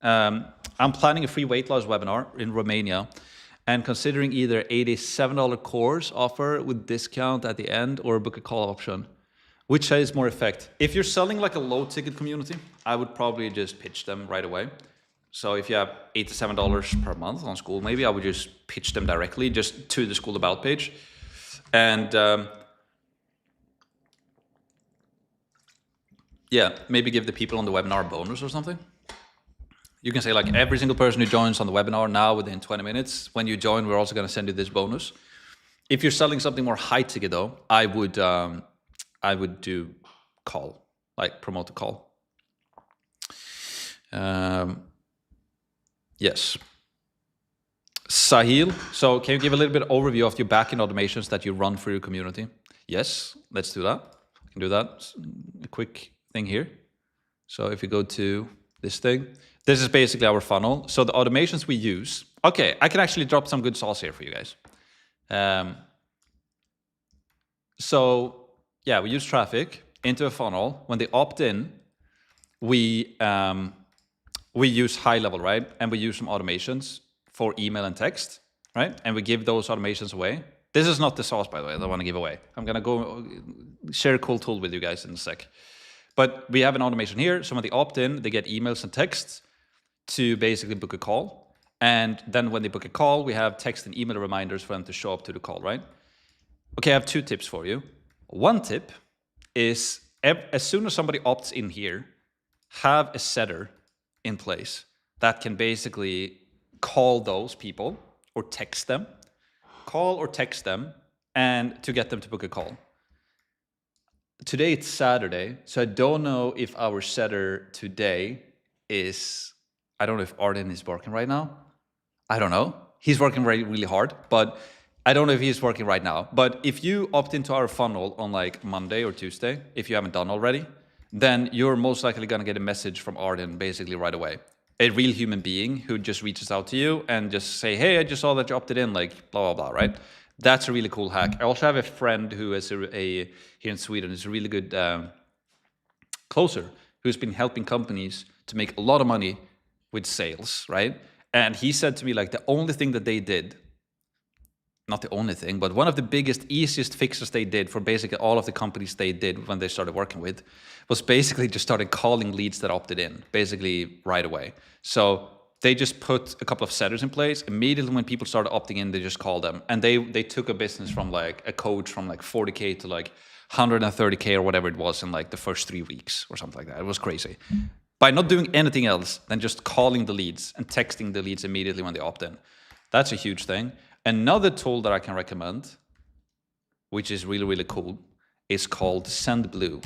I'm planning a free weight loss webinar in Romania and considering either $87 course offer with discount at the end or book a call option. Which has more effect? If you're selling like a low ticket community, I would probably just pitch them right away. So if you have $87 per month on Skool, maybe I would just pitch them directly just to the Skool About page. And yeah, maybe give the people on the webinar a bonus or something. You can say like every single person who joins on the webinar now within 20 minutes, when you join, we're also going to send you this bonus. If you're selling something more high ticket though, I would do call, like promote the call. Yes. Sahil, so can you give a little bit overview of your backend automations that you run for your community? Yes, let's do that. I can do that. A quick thing here. So if you go to this thing, this is basically our funnel. So the automations we use, okay, I can actually drop some good sauce here for you guys. So yeah, we use traffic into a funnel. When they opt in, we use high level, right? And we use some automations for email and text, right? And we give those automations away. This is not the sauce, by the way, I don't want to give away. I'm going to go share a cool tool with you guys in a sec. But we have an automation here. So when they opt in, they get emails and texts to basically book a call. And then when they book a call, we have text and email reminders for them to show up to the call, right? Okay, I have 2 tips for you. One tip is as soon as somebody opts in here, have a setter in place that can basically call those people or text them, and to get them to book a call. Today it's Saturday, so I don't know if our setter today is, I don't know if Arden is working right now. I don't know. He's working really hard, but I don't know if he's working right now. But if you opt into our funnel on like Monday or Tuesday, if you haven't done already, then you're most likely going to get a message from Arden basically right away. A real human being who just reaches out to you and just say, hey, I just saw that you opted in, like blah, blah, blah, right? That's a really cool hack. I also have a friend who is here in Sweden, is a really good closer, who's been helping companies to make a lot of money with sales, right? And he said to me, like, the only thing that they did, not the only thing, but one of the biggest, easiest fixes they did for basically all of the companies they did when they started working with was basically just started calling leads that opted in, basically right away. So they just put a couple of setters in place. Immediately when people started opting in, they just called them. And they took a business from like a coach from like 40K to like 130K or whatever it was in like the first 3 weeks or something like that. It was crazy. By not doing anything else than just calling the leads and texting the leads immediately when they opt in. That's a huge thing. Another tool that I can recommend, which is really, really cool, is called SendBlue.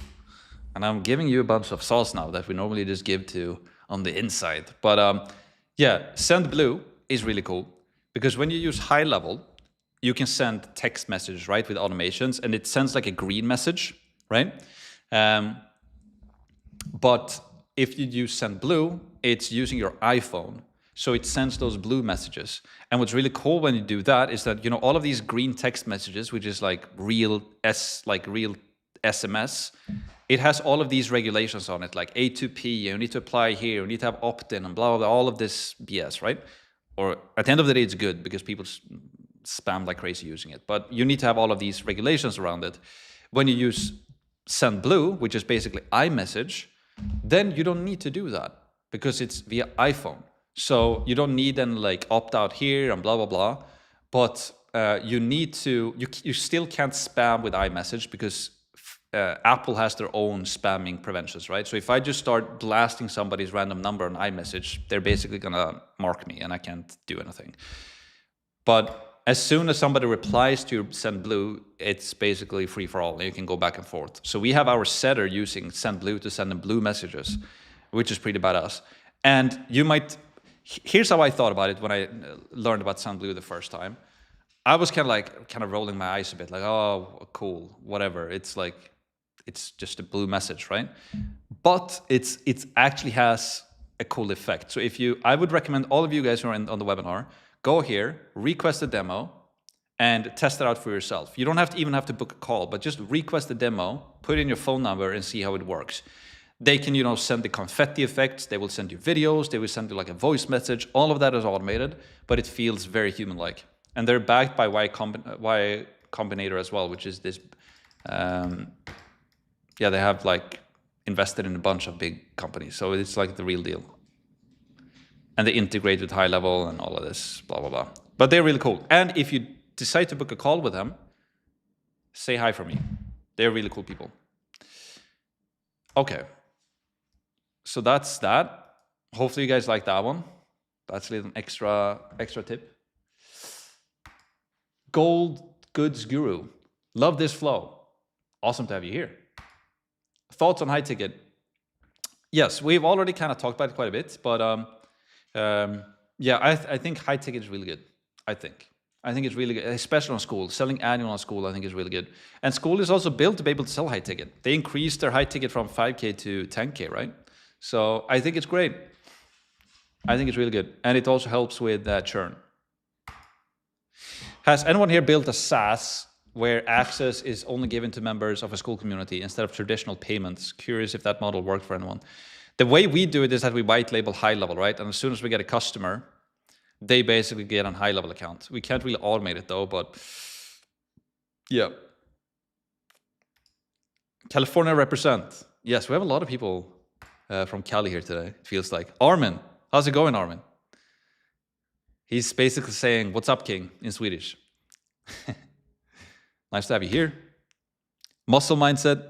And I'm giving you a bunch of sauce now that we normally just give to on the inside. But yeah, SendBlue is really cool because when you use high level, you can send text messages, right, with automations, and it sends like a green message, right? But if you use SendBlue, it's using your iPhone. So it sends those blue messages. And what's really cool when you do that is that, you know, all of these green text messages, which is like real SMS, it has all of these regulations on it, like A2P, you need to apply here, you need to have opt-in and blah, blah, blah, all of this BS, right? Or at the end of the day, it's good because people spam like crazy using it. But you need to have all of these regulations around it. When you use SendBlue, which is basically iMessage, then you don't need to do that because it's via iPhone. So you don't need an like opt out here and blah, blah, blah. But you need to, you still can't spam with iMessage because Apple has their own spamming preventions, right? So if I just start blasting somebody's random number on iMessage, they're basically gonna mark me and I can't do anything. But as soon as somebody replies to your SendBlue, it's basically free for all. You can go back and forth. So we have our setter using SendBlue to send them blue messages, which is pretty badass. And you might, here's how I thought about it when I learned about SendBlue the first time. I was kind of rolling my eyes a bit, like, oh, cool, whatever. It's like, it's just a blue message, right? But it actually has a cool effect. So I would recommend all of you guys who are on the webinar, go here, request a demo, and test it out for yourself. You don't even have to book a call, but just request a demo, put in your phone number, and see how it works. They can, send the confetti effects. They will send you videos. They will send you like a voice message. All of that is automated, but it feels very human-like. And they're backed by Y Combinator as well, which is this. They have like invested in a bunch of big companies, so it's like the real deal. And they integrate with high level and all of this, blah blah blah. But they're really cool. And if you decide to book a call with them, say hi for me. They're really cool people. Okay. So that's that. Hopefully you guys like that one. That's a little extra tip. Gold Goods Guru. Love this flow. Awesome to have you here. Thoughts on high ticket? Yes, we've already kind of talked about it quite a bit, but yeah, I think high ticket is really good. I think it's really good, especially on Skool. Selling annual on Skool, I think, is really good. And Skool is also built to be able to sell high ticket. They increased their high ticket from 5K to 10K, right? So I think it's great. I think it's really good. And it also helps with churn. Has anyone here built a SaaS where access is only given to members of a Skool community instead of traditional payments? Curious if that model worked for anyone. The way we do it is that we white label high level, right? And as soon as we get a customer, they basically get a high level account. We can't really automate it though, but yeah. California represent. Yes, we have a lot of people from Cali here today, it feels like. Armin, how's it going, Armin? He's basically saying, "What's up, King?" in Swedish. Nice to have you here. Muscle mindset.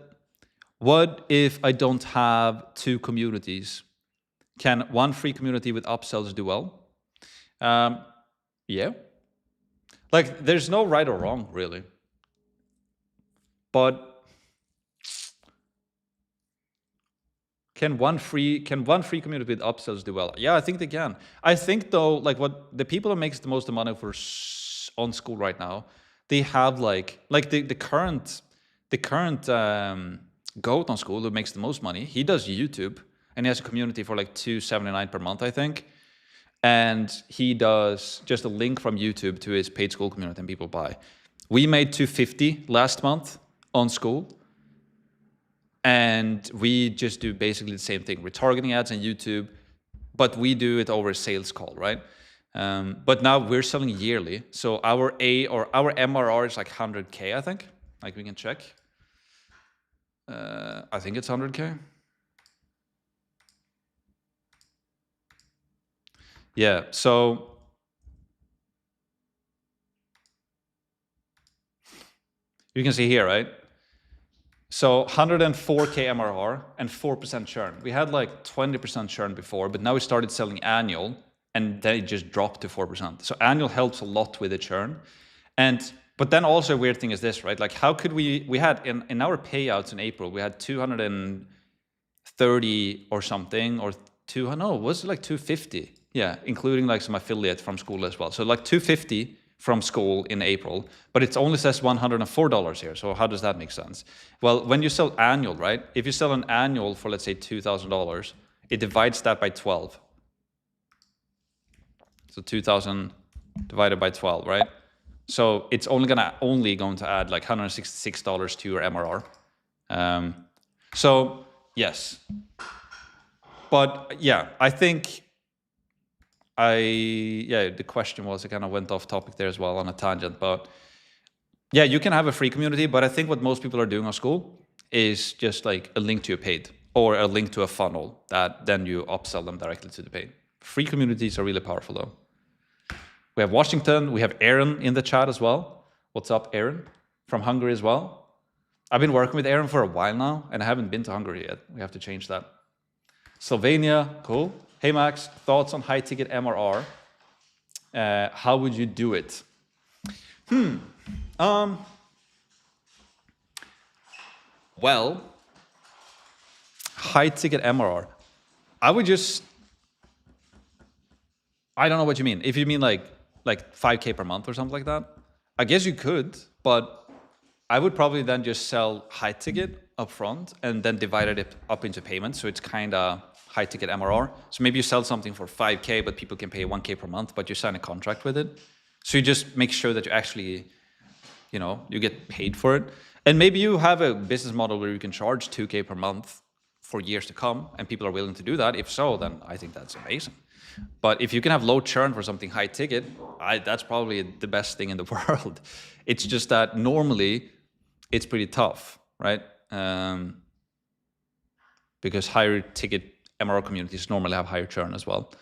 What if I don't have two communities? Can one free community with upsells do well? Yeah. Like, there's no right or wrong, really. But can one free community with upsells do well? Yeah, I think they can. I think though, like what the people that makes the most money for on Skool right now, they have like the current goat on Skool who makes the most money. He does YouTube and he has a community for like $279 per month, I think. And he does just a link from YouTube to his paid Skool community and people buy. We made $250 last month on Skool. And we just do basically the same thing. We're targeting ads on YouTube, but we do it over a sales call, right? But now we're selling yearly. So our MRR is like 100K, I think. Like we can check. I think it's 100K. Yeah, so you can see here, right? So 104K MRR and 4% churn. We had like 20% churn before, but now we started selling annual and then it just dropped to 4%. So annual helps a lot with the churn. But then also a weird thing is this, right? Like how could we had in our payouts in April, we had 230 or something, or was it like 250? Yeah, including like some affiliate from Skool as well. So like 250 from Skool in April, but it only says $104 here. So how does that make sense? Well, when you sell annual, right? If you sell an annual for, let's say, $2,000, it divides that by 12. So 2,000 divided by 12, right? So it's only going to add like $166 to your MRR. So yes, but yeah, I think the question was, I kind of went off topic there as well on a tangent, but yeah, you can have a free community, but I think what most people are doing on Skool is just like a link to a paid or a link to a funnel that then you upsell them directly to the paid. Free communities are really powerful though. We have Washington, we have Aaron in the chat as well. What's up, Aaron? From Hungary as well. I've been working with Aaron for a while now and I haven't been to Hungary yet. We have to change that. Slovenia, cool. Hey Max, thoughts on high ticket MRR? How would you do it? Well, high ticket MRR. I don't know what you mean. If you mean like 5K per month or something like that, I guess you could, but I would probably then just sell high ticket up front and then divide it up into payments. So it's kind of high ticket MRR. So maybe you sell something for 5K, but people can pay 1K per month, but you sign a contract with it. So you just make sure that you actually, you get paid for it. And maybe you have a business model where you can charge 2K per month for years to come and people are willing to do that. If so, then I think that's amazing. But if you can have low churn for something high ticket, that's probably the best thing in the world. It's just that normally it's pretty tough, right? Because higher ticket MRR communities normally have higher churn as well.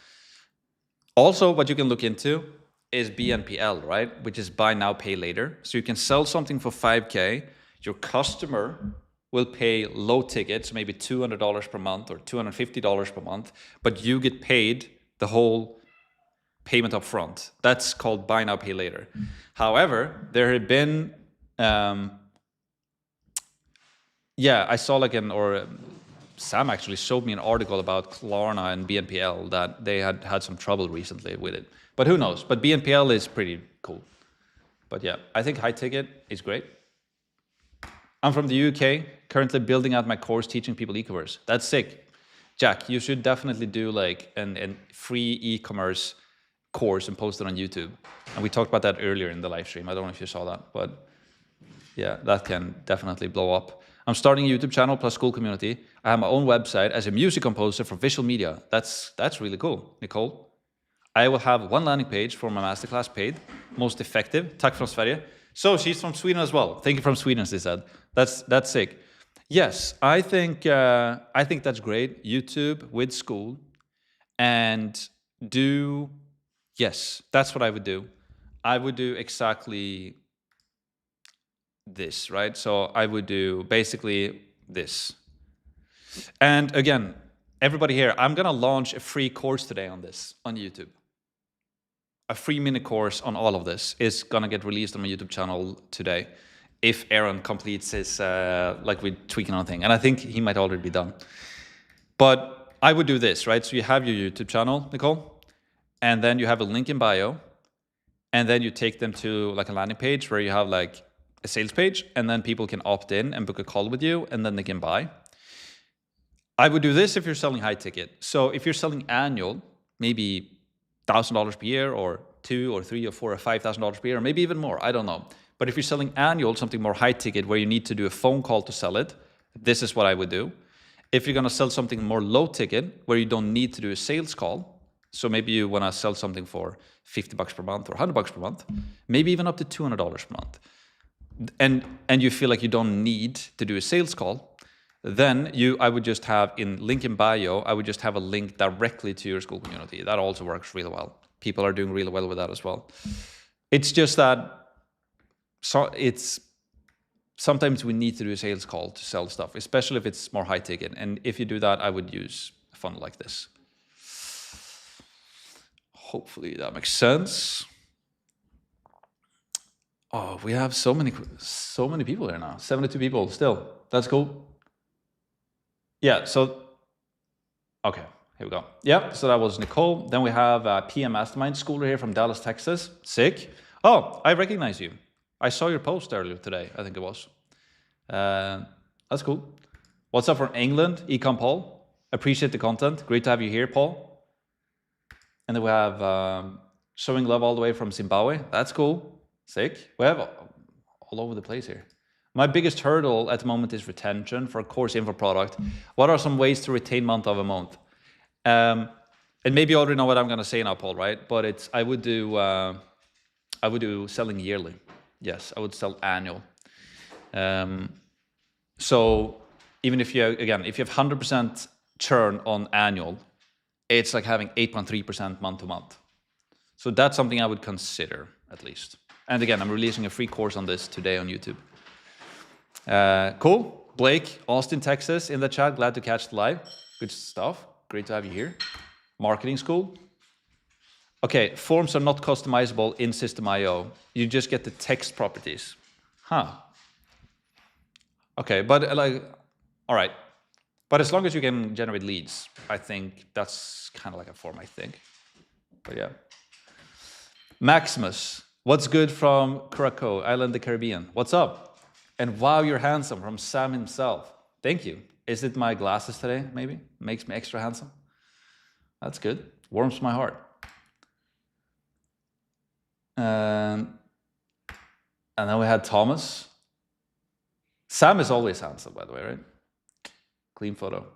Also, what you can look into is BNPL, right? Which is buy now, pay later. So you can sell something for 5K. Your customer will pay low tickets, maybe $200 per month or $250 per month, but you get paid the whole payment up front. That's called buy now, pay later. However, there had been, I saw Sam actually showed me an article about Klarna and BNPL that they had some trouble recently with it. But who knows? But BNPL is pretty cool. But yeah, I think high ticket is great. I'm from the UK, currently building out my course teaching people e-commerce. That's sick. Jack, you should definitely do like a free e-commerce course and post it on YouTube. And we talked about that earlier in the live stream. I don't know if you saw that, but yeah, that can definitely blow up. I'm starting a YouTube channel plus Skool community. I have my own website as a music composer for visual media. That's really cool, Nicole. I will have one landing page for my masterclass paid, most effective. Tack från Sverige. So she's from Sweden as well. Thank you from Sweden, she said. That's sick. Yes, I think that's great. YouTube with Skool, and yes, that's what I would do. I would do exactly this, right? So I would do basically this. And again, everybody here, I'm gonna launch a free course today on this on YouTube. A free mini course on all of this is gonna get released on my YouTube channel today, if Aaron completes his like with tweaking on thing, and I think he might already be done. But I would do this, right? So you have your YouTube channel, Nicole, and then you have a link in bio, and then you take them to like a landing page where you have like a sales page, and then people can opt in and book a call with you, and then they can buy. I would do this if you're selling high ticket. So if you're selling annual, maybe $1,000 per year, or $2,000 or $3,000 or $4,000 or $5,000 per year, or maybe even more, I don't know. But if you're selling annual, something more high ticket where you need to do a phone call to sell it, this is what I would do. If you're gonna sell something more low ticket where you don't need to do a sales call, so maybe you wanna sell something for $50 per month or $100 per month, maybe even up to $200 per month, and you feel like you don't need to do a sales call, then I would just have in link in bio, I would just have a link directly to your Skool community. That also works really well. People are doing really well with that as well. It's just that sometimes we need to do a sales call to sell stuff, especially if it's more high ticket. And if you do that, I would use a funnel like this. Hopefully that makes sense. Oh, we have so many people here now. 72 people still. That's cool. Yeah, so, okay, here we go. Yeah, so that was Nicole. Then we have PM Mastermind Schooler here from Dallas, Texas. Sick. Oh, I recognize you. I saw your post earlier today, I think it was. That's cool. What's up from England? Econ Paul. Appreciate the content. Great to have you here, Paul. And then we have showing love all the way from Zimbabwe. That's cool. Sick. We have all over the place here. My biggest hurdle at the moment is retention for a course info product. What are some ways to retain month over month? And maybe you already know what I'm going to say now, Paul, right? But I would do selling yearly. Yes, I would sell annual. So even if you have 100% churn on annual, it's like having 8.3% month to month. So that's something I would consider at least. And again, I'm releasing a free course on this today on YouTube. Cool. Blake, Austin, Texas in the chat. Glad to catch the live. Good stuff. Great to have you here. Marketing School. Okay, forms are not customizable in System.io. You just get the text properties. Huh. Okay, but all right. But as long as you can generate leads, I think that's kind of like a form, I think. But yeah. Maximus, what's good from Curacao, Island, the Caribbean? What's up? And wow, you're handsome from Sam himself. Thank you. Is it my glasses today, maybe? Makes me extra handsome? That's good. Warms my heart. And then we had Thomas. Sam is always handsome, by the way, right? Clean photo.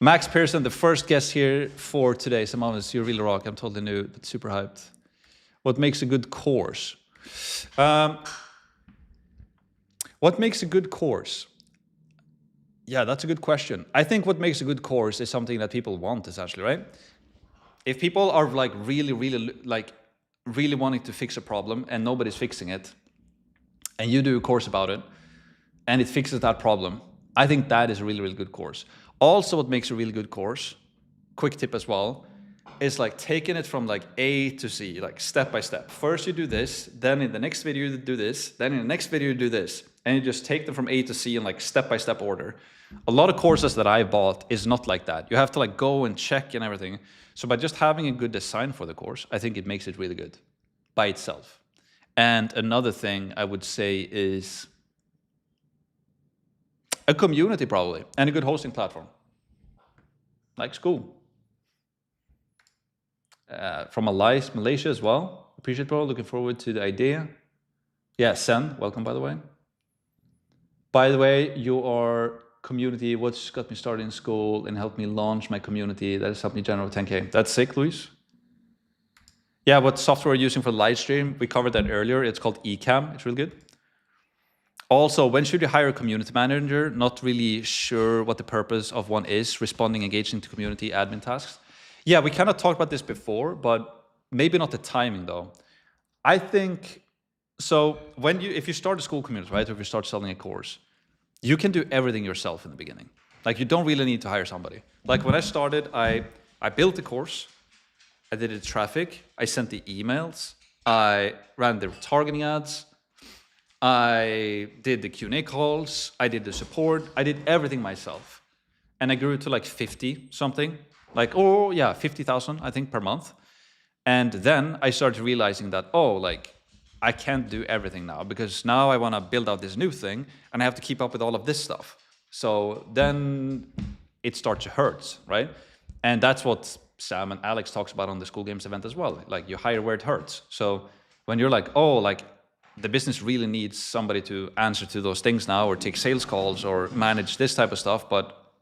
Max Pearson, the first guest here for today. Simonis, you really rock. I'm totally new, but super hyped. What makes a good course? What makes a good course? Yeah, that's a good question. I think what makes a good course is something that people want, essentially, right? If people are like really wanting to fix a problem and nobody's fixing it, and you do a course about it, and it fixes that problem, I think that is a really, really good course. Also, what makes a really good course, quick tip as well, is like taking it from like A to Z, like step by step. First you do this, then in the next video you do this, then in the next video you do this. and you just take them from A to C in like step-by-step order. A lot of courses that I bought is not like that. You have to like go and check and everything. So by just having a good design for the course, I think it makes it really good by itself. And another thing I would say is a community probably, and a good hosting platform, like Skool. From Malaysia as well. Appreciate, bro. Looking forward to the idea. Yeah, Sen, welcome by the way. By the way, your community, what's got me started in school and helped me launch my community, that has helped me generate 10K. That's sick, Luis. Yeah, what software we're using for live stream, we covered that earlier. It's called Ecamm. It's really good. Also, when should you hire a community manager? Not really sure what the purpose of one is, responding, engaging to community admin tasks. Yeah, we kind of talked about this before, but maybe not the timing though. I think, so if you start a Skool community, right, or if you start selling a course, you can do everything yourself in the beginning. Like you don't really need to hire somebody. Like when I started, I built the course, I did the traffic, I sent the emails, I ran the targeting ads, I did the Q&A calls, I did the support, I did everything myself. And I grew to like 50 something, like, 50,000, I think, per month. And then I started realizing that, like, I can't do everything now because now I want to build out this new thing and I have to keep up with all of this stuff. So then it starts to hurt, right? And that's what Sam and Alex talks about on the Skool Games event as well. Like you hire where it hurts. So when you're like, the business really needs somebody to answer to those things now or take sales calls or manage this type of stuff, but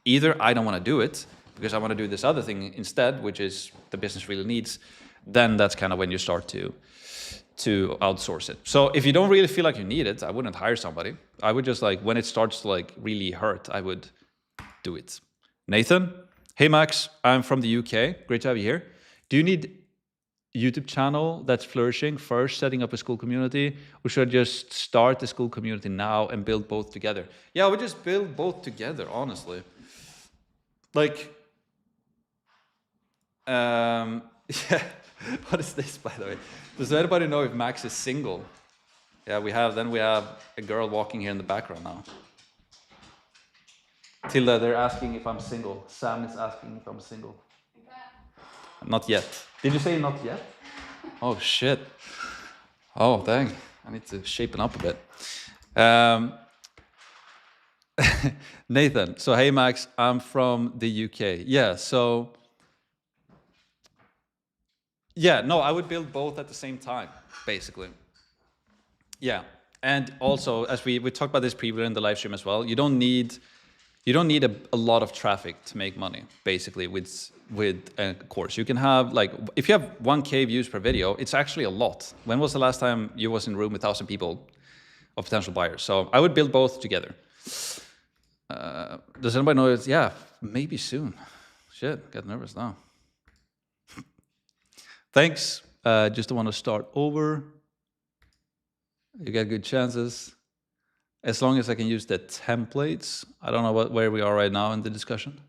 either I don't want to do it because I want to do this other thing instead, which is the business really needs, then that's kind of when you start to outsource it. So if you don't really feel like you need it, I wouldn't hire somebody. I would just when it starts to really hurt, I would do it. Nathan, hey Max, I'm from the UK. Great to have you here. Do you need YouTube channel that's flourishing first, setting up a Skool community, or should I just start the Skool community now and build both together? Yeah, I would just build both together, honestly. Yeah, what is this, by the way? Does anybody know if Max is single? Yeah, we have a girl walking here in the background now. Tilda, they're asking if I'm single. Sam is asking if I'm single. Not yet. Did you say not yet? Oh, shit. Oh, dang. I need to shapen up a bit. Nathan, so hey Max, I'm from the UK. Yeah, so... Yeah, no, I would build both at the same time, basically. Yeah, and also, as we talked about this previously in the live stream as well, you don't need a lot of traffic to make money, basically, with a course. You can have, if you have 1K views per video, it's actually a lot. When was the last time you was in a room with 1,000 people of potential buyers? So I would build both together. Does anybody know it? Yeah, maybe soon. Shit, get nervous now. Thanks. Just want to start over. You get good chances. As long as I can use the templates. I don't know where we are right now in the discussion.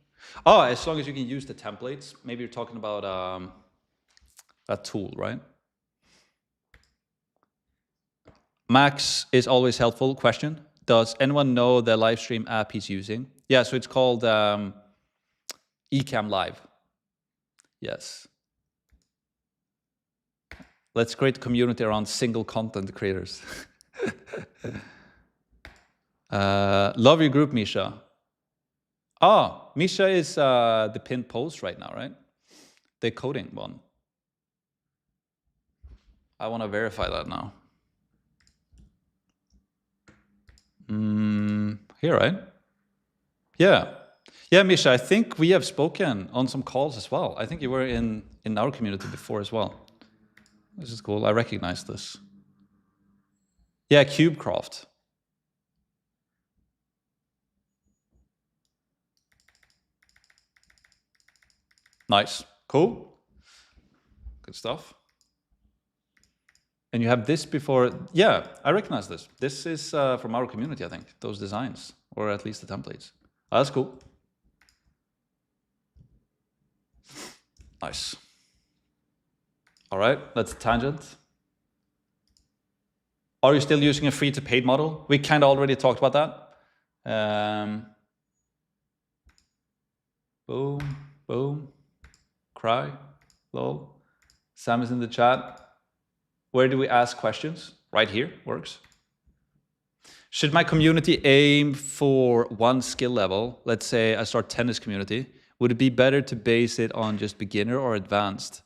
Oh, as long as you can use the templates. Maybe you're talking about a tool, right? Max is always helpful. Question. Does anyone know the live stream app he's using? Yeah, so it's called Ecamm Live. Yes. Let's create a community around single content creators. Love your group, Misha. Oh, Misha is the pinned post right now, right? The coding one. I want to verify that now. Here, right? Yeah. Yeah, Misha, I think we have spoken on some calls as well. I think you were in our community before as well. This is cool. I recognize this. Yeah, CubeCraft. Nice. Cool. Good stuff. And you have this before. Yeah, I recognize this. This is from our community, I think, those designs, or at least the templates. Oh, that's cool. Nice. All right, that's a tangent. Are you still using a free to paid model? We kind of already talked about that. Boom, boom, cry, lol. Sam is in the chat. Where do we ask questions? Right here works. Should my community aim for one skill level? Let's say I start tennis community. Would it be better to base it on just beginner or advanced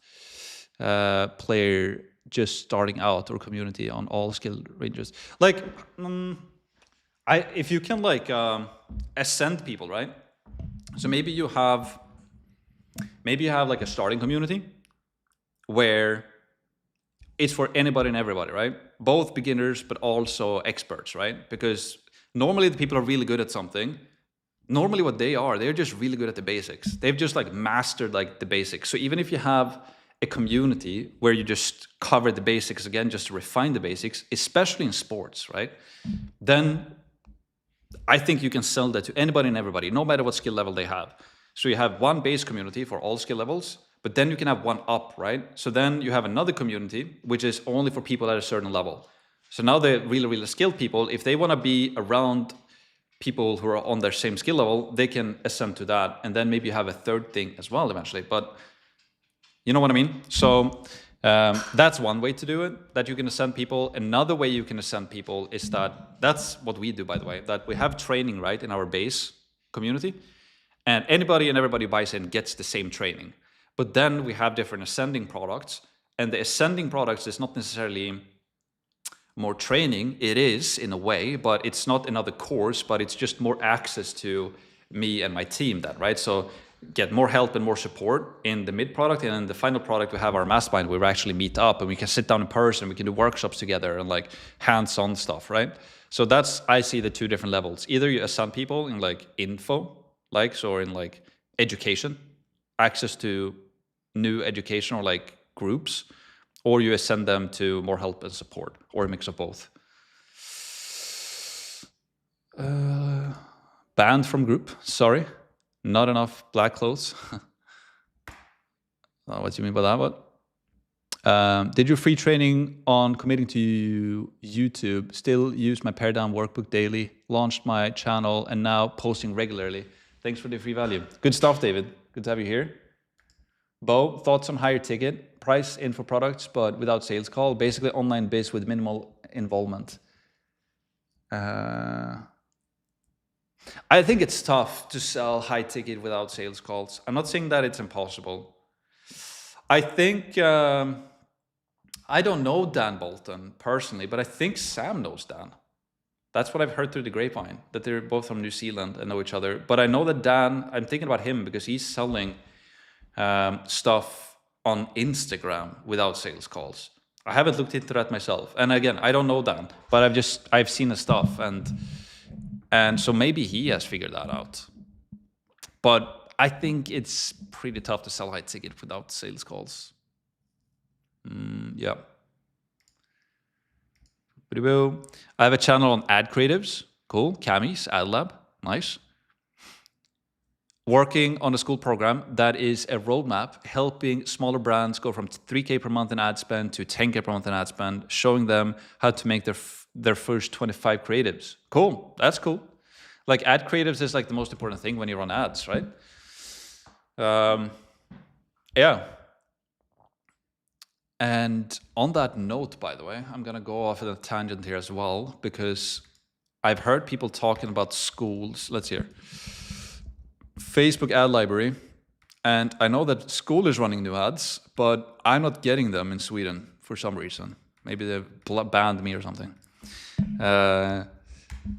player just starting out, or community on all skill ranges? Like, if you can like ascend people, right? So maybe you have like a starting community where it's for anybody and everybody, right? Both beginners, but also experts, right? Because normally the people are really good at something. Normally what they're just really good at the basics. They've just like mastered like the basics. So even if you have a community where you just cover the basics again, just to refine the basics, especially in sports, right? Then I think you can sell that to anybody and everybody, no matter what skill level they have. So you have one base community for all skill levels, but then you can have one up, right? So then you have another community, which is only for people at a certain level. So now the really, really skilled people, if they want to be around people who are on their same skill level, they can ascend to that. And then maybe you have a third thing as well eventually. But you know what I mean? So that's one way to do it, that you can ascend people. Another way you can ascend people is that's what we do, by the way, that we have training, right, in our base community. And anybody and everybody buys in gets the same training. But then we have different ascending products. And the ascending products is not necessarily more training. It is in a way, but it's not another course, but it's just more access to me and my team then, right? So get more help and more support in the mid product, and in the final product we have our mastermind where we actually meet up and we can sit down in person, we can do workshops together and like hands-on stuff, right? So that's, I see the two different levels. Either you ascend people in like info likes, or in like education, access to new education or like groups, or you ascend them to more help and support, or a mix of both. Banned from group, sorry. Not enough black clothes. What do you mean by that? What? Did your free training on committing to YouTube? Still use my Paradigm workbook daily. Launched my channel and now posting regularly. Thanks for the free value. Good stuff, David. Good to have you here. Bo, thoughts on higher ticket? Price info products, but without sales call. Basically online biz with minimal involvement. I think it's tough to sell high ticket without sales calls. I'm not saying that it's impossible. I think, I don't know Dan Bolton personally, but I think Sam knows Dan. That's what I've heard through the grapevine, that they're both from New Zealand and know each other. But I know that Dan, I'm thinking about him because he's selling stuff on Instagram without sales calls. I haven't looked into that myself. And again, I don't know Dan, but I've seen the stuff, and so maybe he has figured that out. But I think it's pretty tough to sell high ticket without sales calls. Yeah. I have a channel on ad creatives. Cool. Camis, Ad Lab. Nice. Working on a Skool program that is a roadmap helping smaller brands go from 3K per month in ad spend to 10K per month in ad spend, showing them how to make their first 25 creatives. Cool. That's cool. Like ad creatives is like the most important thing when you run ads, right? Yeah. And on that note, by the way, I'm going to go off on a tangent here as well, because I've heard people talking about Skools. Let's hear. Facebook ad library. And I know that Skool is running new ads, but I'm not getting them in Sweden for some reason. Maybe they've banned me or something.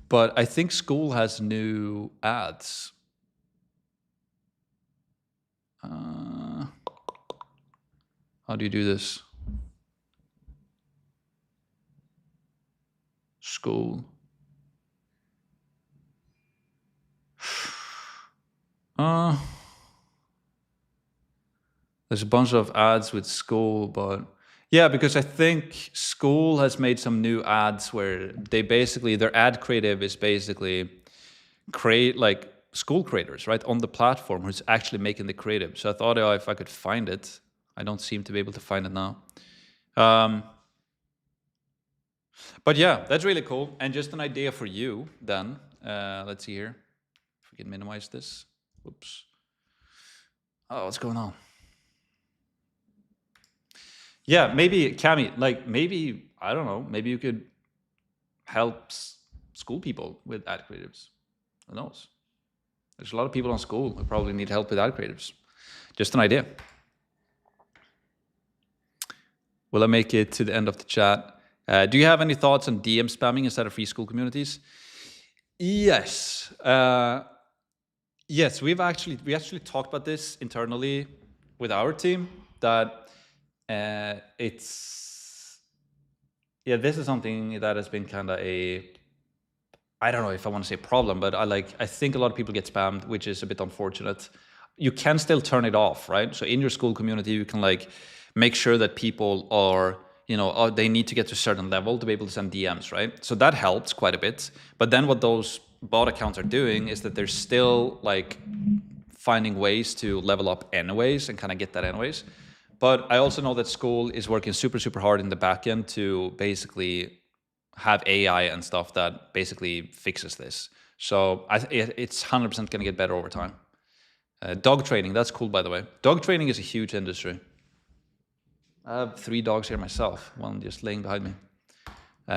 But I think Skool has new ads. How do you do this? Skool. There's a bunch of ads with Skool, but yeah, because I think Skool has made some new ads where they basically, their ad creative is basically create like Skool creators, right, on the platform who's actually making the creative. So I thought, oh, if I could find it. I don't seem to be able to find it now. But yeah, that's really cool. And just an idea for you then. Let's see here. If we can minimize this. Whoops. Oh, what's going on? Yeah, maybe Cami, like maybe, I don't know, maybe you could help school people with ad creatives. Who knows? There's a lot of people on Skool who probably need help with ad creatives. Just an idea. Will I make it to the end of the chat? Do you have any thoughts on DM spamming instead of free Skool communities? Yes. Yes, we actually talked about this internally with our team, that this is something that has been kind of I don't know if I want to say problem, but I think a lot of people get spammed, which is a bit unfortunate. You can still turn it off, right? So in your Skool community, you can make sure that people are, they need to get to a certain level to be able to send DMs, right? So that helps quite a bit. But then what those bot accounts are doing is that they're still finding ways to level up anyways and kind of get that anyways. But I also know that Skool is working super, super hard in the backend to basically have AI and stuff that basically fixes this. So it's 100% going to get better over time. Dog training, that's cool, by the way. Dog training is a huge industry. I have 3 dogs here myself, one just laying behind me.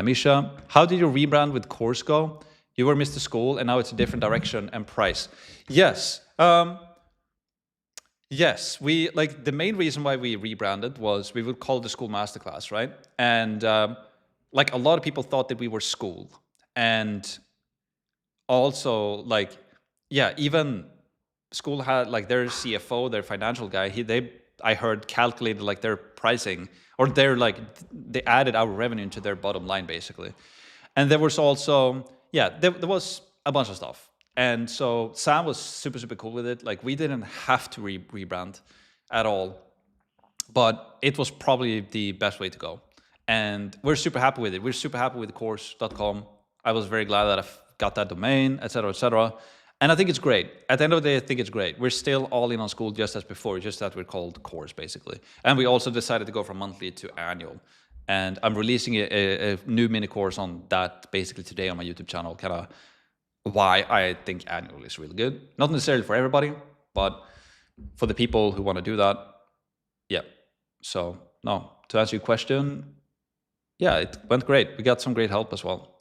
Misha, how did your rebrand with course go? You were Mr. Skool, and now it's a different direction and price. Yes. Yes, the main reason why we rebranded was we would call it the Skool Masterclass, right? And a lot of people thought that we were Skool. And also even Skool had their CFO, their financial guy, I heard calculated their pricing, or they added our revenue into their bottom line basically. And there was also, there was a bunch of stuff. And so Sam was super, super cool with it. We didn't have to rebrand at all, but it was probably the best way to go. And we're super happy with it. We're super happy with course.com. I was very glad that I got that domain, et cetera, et cetera. And I think it's great. At the end of the day, I think it's great. We're still all in on Skool just as before, just that we're called course basically. And we also decided to go from monthly to annual. And I'm releasing a new mini course on that basically today on my YouTube channel, kind of why I think annual is really good. Not necessarily for everybody, but for the people who want to do that, yeah. So, no, to answer your question, yeah, it went great. We got some great help as well.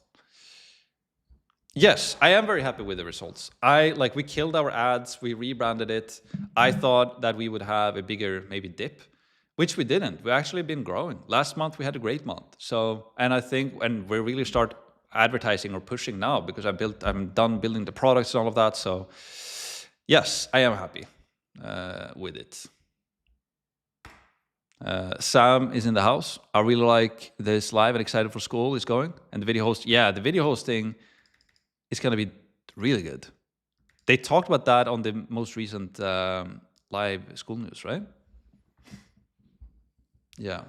Yes, I am very happy with the results. We killed our ads, we rebranded it. I thought that we would have a bigger maybe dip, which we didn't. We actually been growing. Last month we had a great month. So, and I think, and we really start advertising or pushing now because I'm done building the products and all of that. So yes, I am happy with it. Sam is in the house. I really like this live and excited for Skool is going. And the video host, the video hosting is going to be really good. They talked about that on the most recent live Skool news, right? Yeah.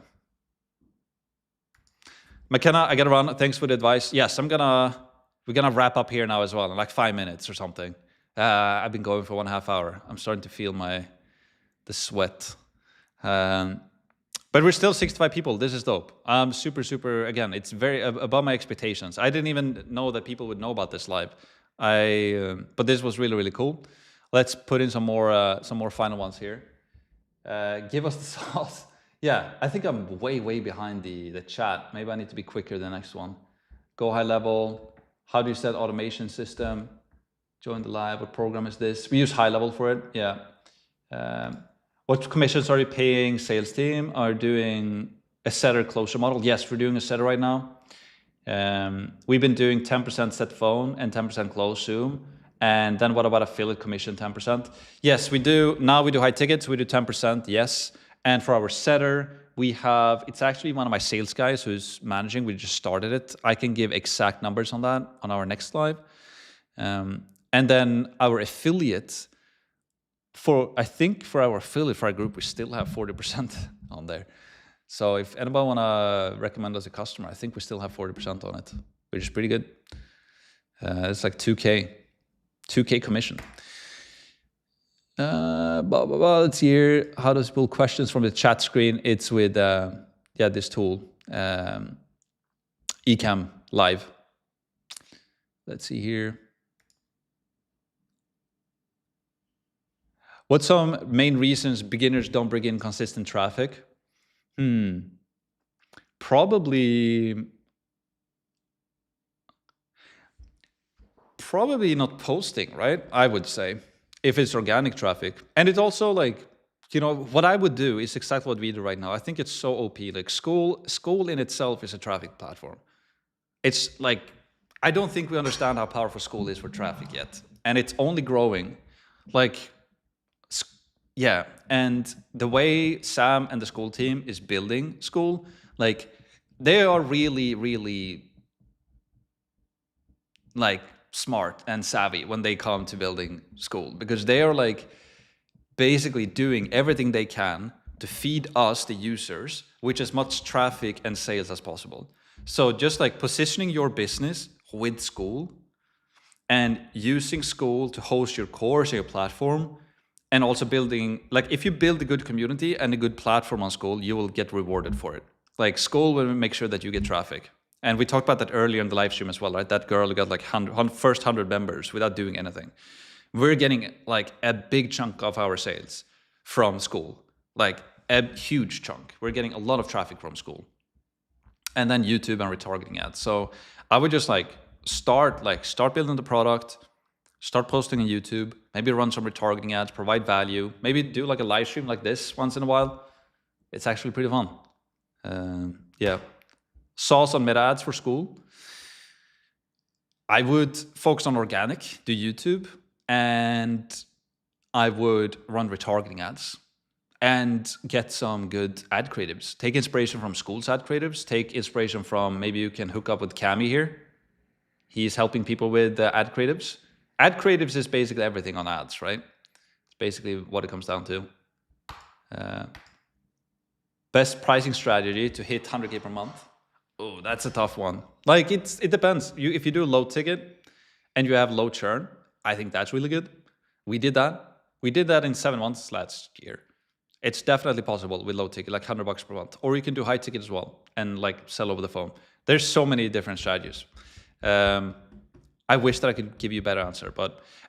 McKenna, I gotta run. Thanks for the advice. Yes, we're gonna wrap up here now as well in 5 minutes or something. I've been going for 1.5 hours. I'm starting to feel the sweat. But we're still 65 people. This is dope. I'm super, super, again, it's very above my expectations. I didn't even know that people would know about this live. But this was really, really cool. Let's put in some more final ones here. Give us the sauce. Yeah, I think I'm way, way behind the chat. Maybe I need to be quicker the next one. Go high level. How do you set automation system? Join the live. What program is this? We use high level for it. Yeah. What commissions are you paying sales team? Are doing a setter closure model? Yes, we're doing a setter right now. We've been doing 10% set phone and 10% close Zoom. And then what about affiliate commission, 10%? Yes, we do. Now we do high tickets. We do 10%, yes. And for our setter, it's actually one of my sales guys who's managing. We just started it. I can give exact numbers on that on our next live. And then our affiliates, I think for our affiliate, for our group, we still have 40% on there. So if anybody want to recommend us a customer, I think we still have 40% on it, which is pretty good. It's like 2K commission. Let's see here. How does pull questions from the chat screen? It's with this tool. Ecamm live. Let's see here. What's some main reasons beginners don't bring in consistent traffic? Probably not posting, right? I would say, if it's organic traffic. And it's also like, what I would do is exactly what we do right now. I think it's so OP. Like Skool in itself is a traffic platform. It's like, I don't think we understand how powerful Skool is for traffic yet. And it's only growing. Like, yeah. And the way Sam and the Skool team is building Skool, like, they are really, really like smart and savvy when they come to building Skool, because they are like basically doing everything they can to feed us, the users, with as much traffic and sales as possible. So just like positioning your business with Skool and using Skool to host your course or your platform, and also building, like, if you build a good community and a good platform on Skool, you will get rewarded for it. Like, Skool will make sure that you get traffic. And we talked about that earlier in the live stream as well, right? That girl who got like first 100 members without doing anything. We're getting like a big chunk of our sales from Skool, like a huge chunk. We're getting a lot of traffic from Skool. And then YouTube and retargeting ads. So I would just like start building the product, start posting on YouTube, maybe run some retargeting ads, provide value, maybe do like a live stream like this once in a while. It's actually pretty fun. Yeah. Sauce on meta ads for Skool. I would focus on organic, do YouTube, and I would run retargeting ads and get some good ad creatives. Take inspiration from Skool's ad creatives. Take inspiration from, maybe you can hook up with Cami here. He's helping people with ad creatives. Ad creatives is basically everything on ads, right? It's basically what it comes down to. Best pricing strategy to hit 100K per month. Oh, that's a tough one. Like, it depends. If you do a low ticket and you have low churn, I think that's really good. We did that. We did that in 7 months last year. It's definitely possible with low ticket, like $100 per month. Or you can do high ticket as well and like sell over the phone. There's so many different strategies. I wish that I could give you a better answer,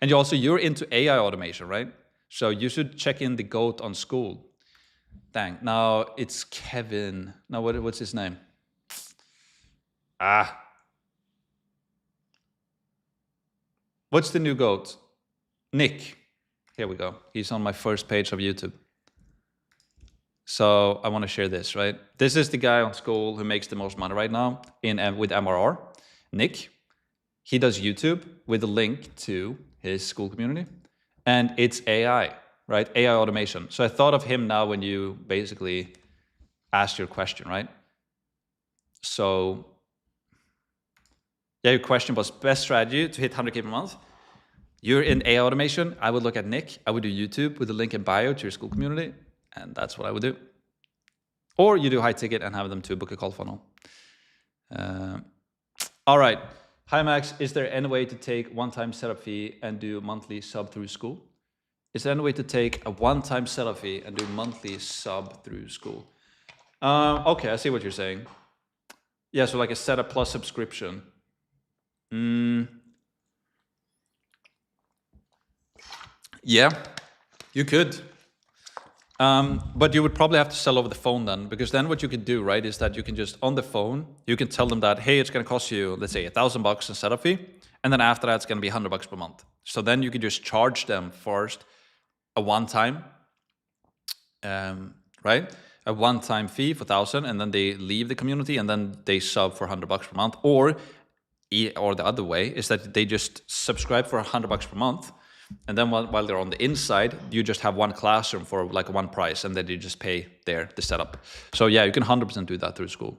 and you're into AI automation, right? So you should check in the GOAT on Skool. Dang, now it's Kevin. Now what's his name? What's the new GOAT? Nick. Here we go. He's on my first page of YouTube. So I want to share this, right? This is the guy on Skool who makes the most money right now with MRR. Nick. He does YouTube with a link to his Skool community. And it's AI, right? AI automation. So I thought of him now when you basically asked your question, right? So yeah, your question was best strategy to hit 100K per month. You're in AI automation. I would look at Nick. I would do YouTube with a link in bio to your Skool community. And that's what I would do. Or you do high ticket and have them to book a call funnel. All right. Hi, Max. Is there any way to take one-time setup fee and do monthly sub through Skool? Is there any way to take a one-time setup fee and do monthly sub through Skool? Okay, I see what you're saying. Yeah, so like a setup plus subscription. Yeah, you could. But you would probably have to sell over the phone then, because then what you could do, right, is that you can just, on the phone, you can tell them that, hey, it's going to cost you, let's say, $1,000 in setup fee. And then after that, it's going to be $100 per month. So then you could just charge them first a one-time, right? A one-time fee for 1,000, and then they leave the community, and then they sub for $100 per month. Or the other way is that they just subscribe for $100 per month. And then while they're on the inside, you just have one classroom for like one price, and then you just pay the setup. So yeah, you can 100% do that through Skool.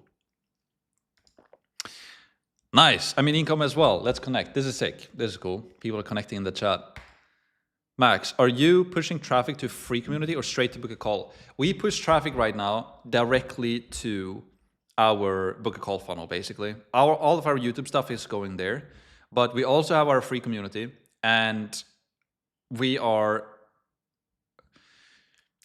Nice. I mean, income as well. Let's connect. This is sick. This is cool. People are connecting in the chat. Max, are you pushing traffic to free community or straight to book a call? We push traffic right now directly to our book a call funnel, basically. All of our YouTube stuff is going there, but we also have our free community, and we are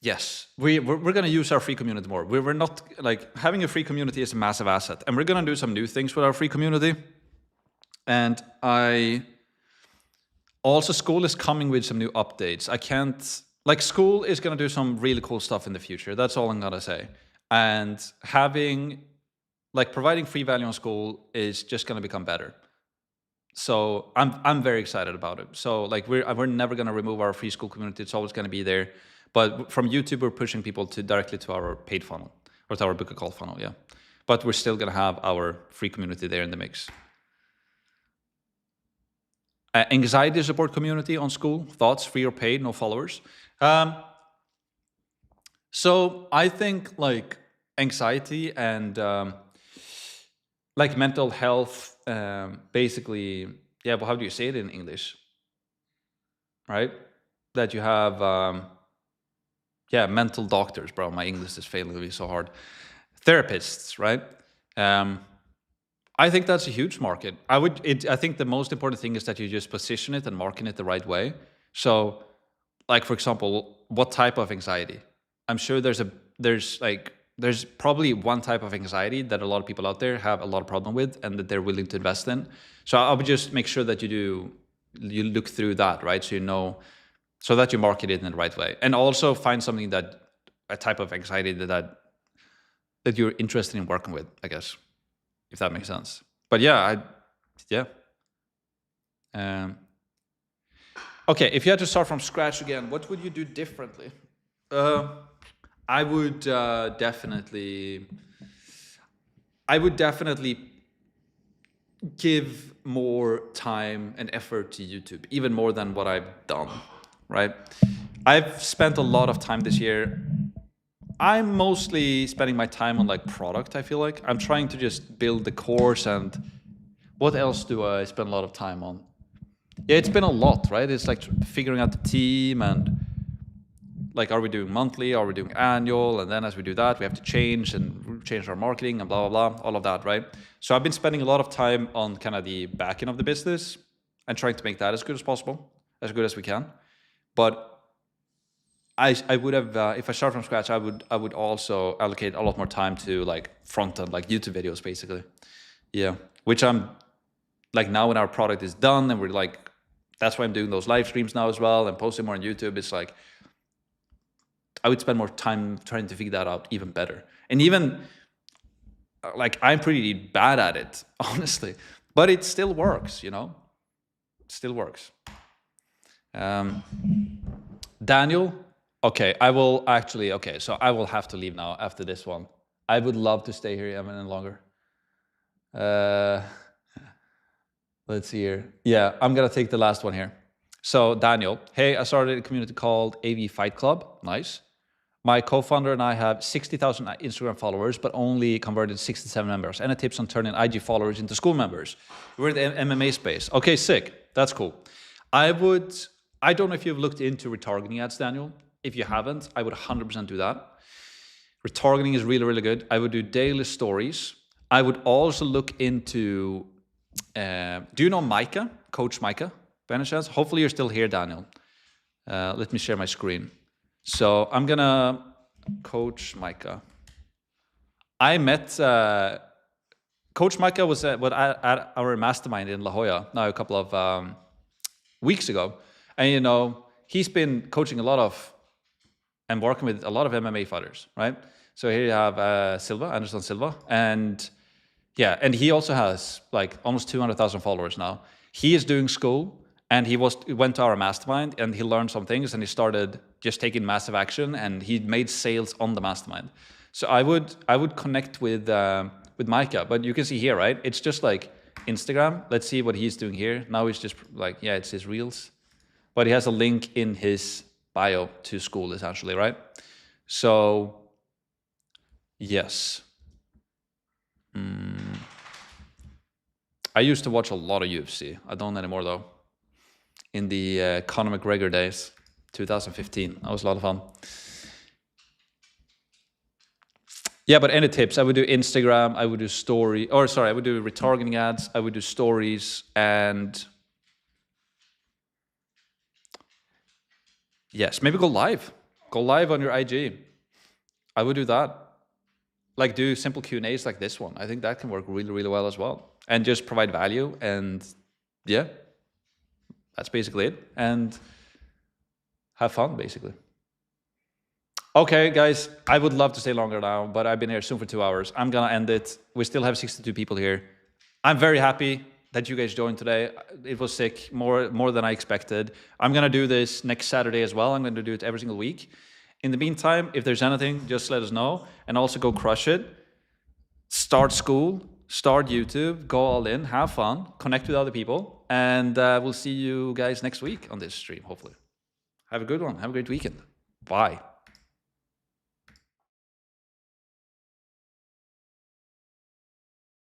Yes, we're going to use our free community more. We're not like having a free community is a massive asset, and we're going to do some new things with our free community. And I also Skool is coming with some new updates. I can't like Skool is going to do some really cool stuff in the future. That's all I'm going to say. And having like providing free value on Skool is just going to become better. So I'm very excited about it. So like we're never going to remove our free Skool community. It's always going to be there. But from YouTube, we're pushing people to directly to our paid funnel or to our book a call funnel. Yeah, but we're still going to have our free community there in the mix. Anxiety support community on Skool. Thoughts, free or paid, no followers. So I think like anxiety and like mental health, basically, yeah, but how do you say it in English? Right? That you have, yeah, mental doctors, bro. My English is failing me so hard. Therapists, right? I think that's a huge market. I think the most important thing is that you just position it and market it the right way. So, like for example, what type of anxiety? I'm sure there's probably one type of anxiety that a lot of people out there have a lot of problem with and that they're willing to invest in. So I would just make sure that you look through that, right? So you know, so that you market it in the right way, and also find something a type of anxiety that you're interested in working with, I guess, if that makes sense. But yeah, okay, if you had to start from scratch again, what would you do differently? I would definitely give more time and effort to YouTube, even more than what I've done, right? I've spent a lot of time this year. I'm mostly spending my time on like product, I feel like. I'm trying to just build the course, and what else do I spend a lot of time on? Yeah, it's been a lot, right? It's like figuring out the team and like, are we doing monthly? Are we doing annual? And then as we do that, we have to change our marketing and blah, blah, blah, all of that, right? So I've been spending a lot of time on kind of the back end of the business and trying to make that as good as possible, as good as we can. But I would have, if I start from scratch, I would also allocate a lot more time to like front end, like YouTube videos, basically. Yeah, which I'm like now when our product is done and we're like, that's why I'm doing those live streams now as well and posting more on YouTube. It's like, I would spend more time trying to figure that out even better. And even like I'm pretty bad at it, honestly, but it still works, you know? It still works. Daniel, okay, so I will have to leave now after this one. I would love to stay here even longer. Let's see here. Yeah, I'm gonna take the last one here. So Daniel, hey, I started a community called AV Fight Club. Nice. My co-founder and I have 60,000 Instagram followers, but only converted 67 members. Any tips on turning IG followers into Skool members? We're in the MMA space. Okay, sick. That's cool. I don't know if you've looked into retargeting ads, Daniel. If you haven't, I would 100% do that. Retargeting is really, really good. I would do daily stories. I would also look into, do you know Micah, Coach Micah, by any chance? Hopefully you're still here, Daniel. Let me share my screen. So I'm gonna Coach Micah. I met Coach Micah was at our mastermind in La Jolla now a couple of weeks ago, and you know he's been coaching a lot of and working with a lot of MMA fighters, right? So here you have Anderson Silva, and yeah, and he also has like almost 200,000 followers now. He is doing Skool. And he went to our mastermind and he learned some things and he started just taking massive action and he made sales on the mastermind. So I would connect with Micah, but you can see here, right? It's just like Instagram. Let's see what he's doing here. Now he's just like, yeah, it's his reels, but he has a link in his bio to Skool essentially, right? So yes. I used to watch a lot of UFC. I don't anymore though. In the Conor McGregor days, 2015. That was a lot of fun. Yeah, but any tips? I would do Instagram, I would do I would do retargeting ads, I would do stories, and yes, maybe go live. Go live on your IG. I would do that. Like do simple Q&As like this one. I think that can work really, really well as well. And just provide value. And yeah, that's basically it. And have fun, basically. Okay, guys, I would love to stay longer now, but I've been here soon for 2 hours. I'm gonna end it. We still have 62 people here. I'm very happy that you guys joined today. It was sick, more than I expected. I'm gonna do this next Saturday as well. I'm gonna do it every single week. In the meantime, if there's anything, just let us know. And also go crush it. Start Skool, start YouTube, go all in, have fun, connect with other people. And we'll see you guys next week on this stream, hopefully. Have a good one. Have a great weekend. Bye.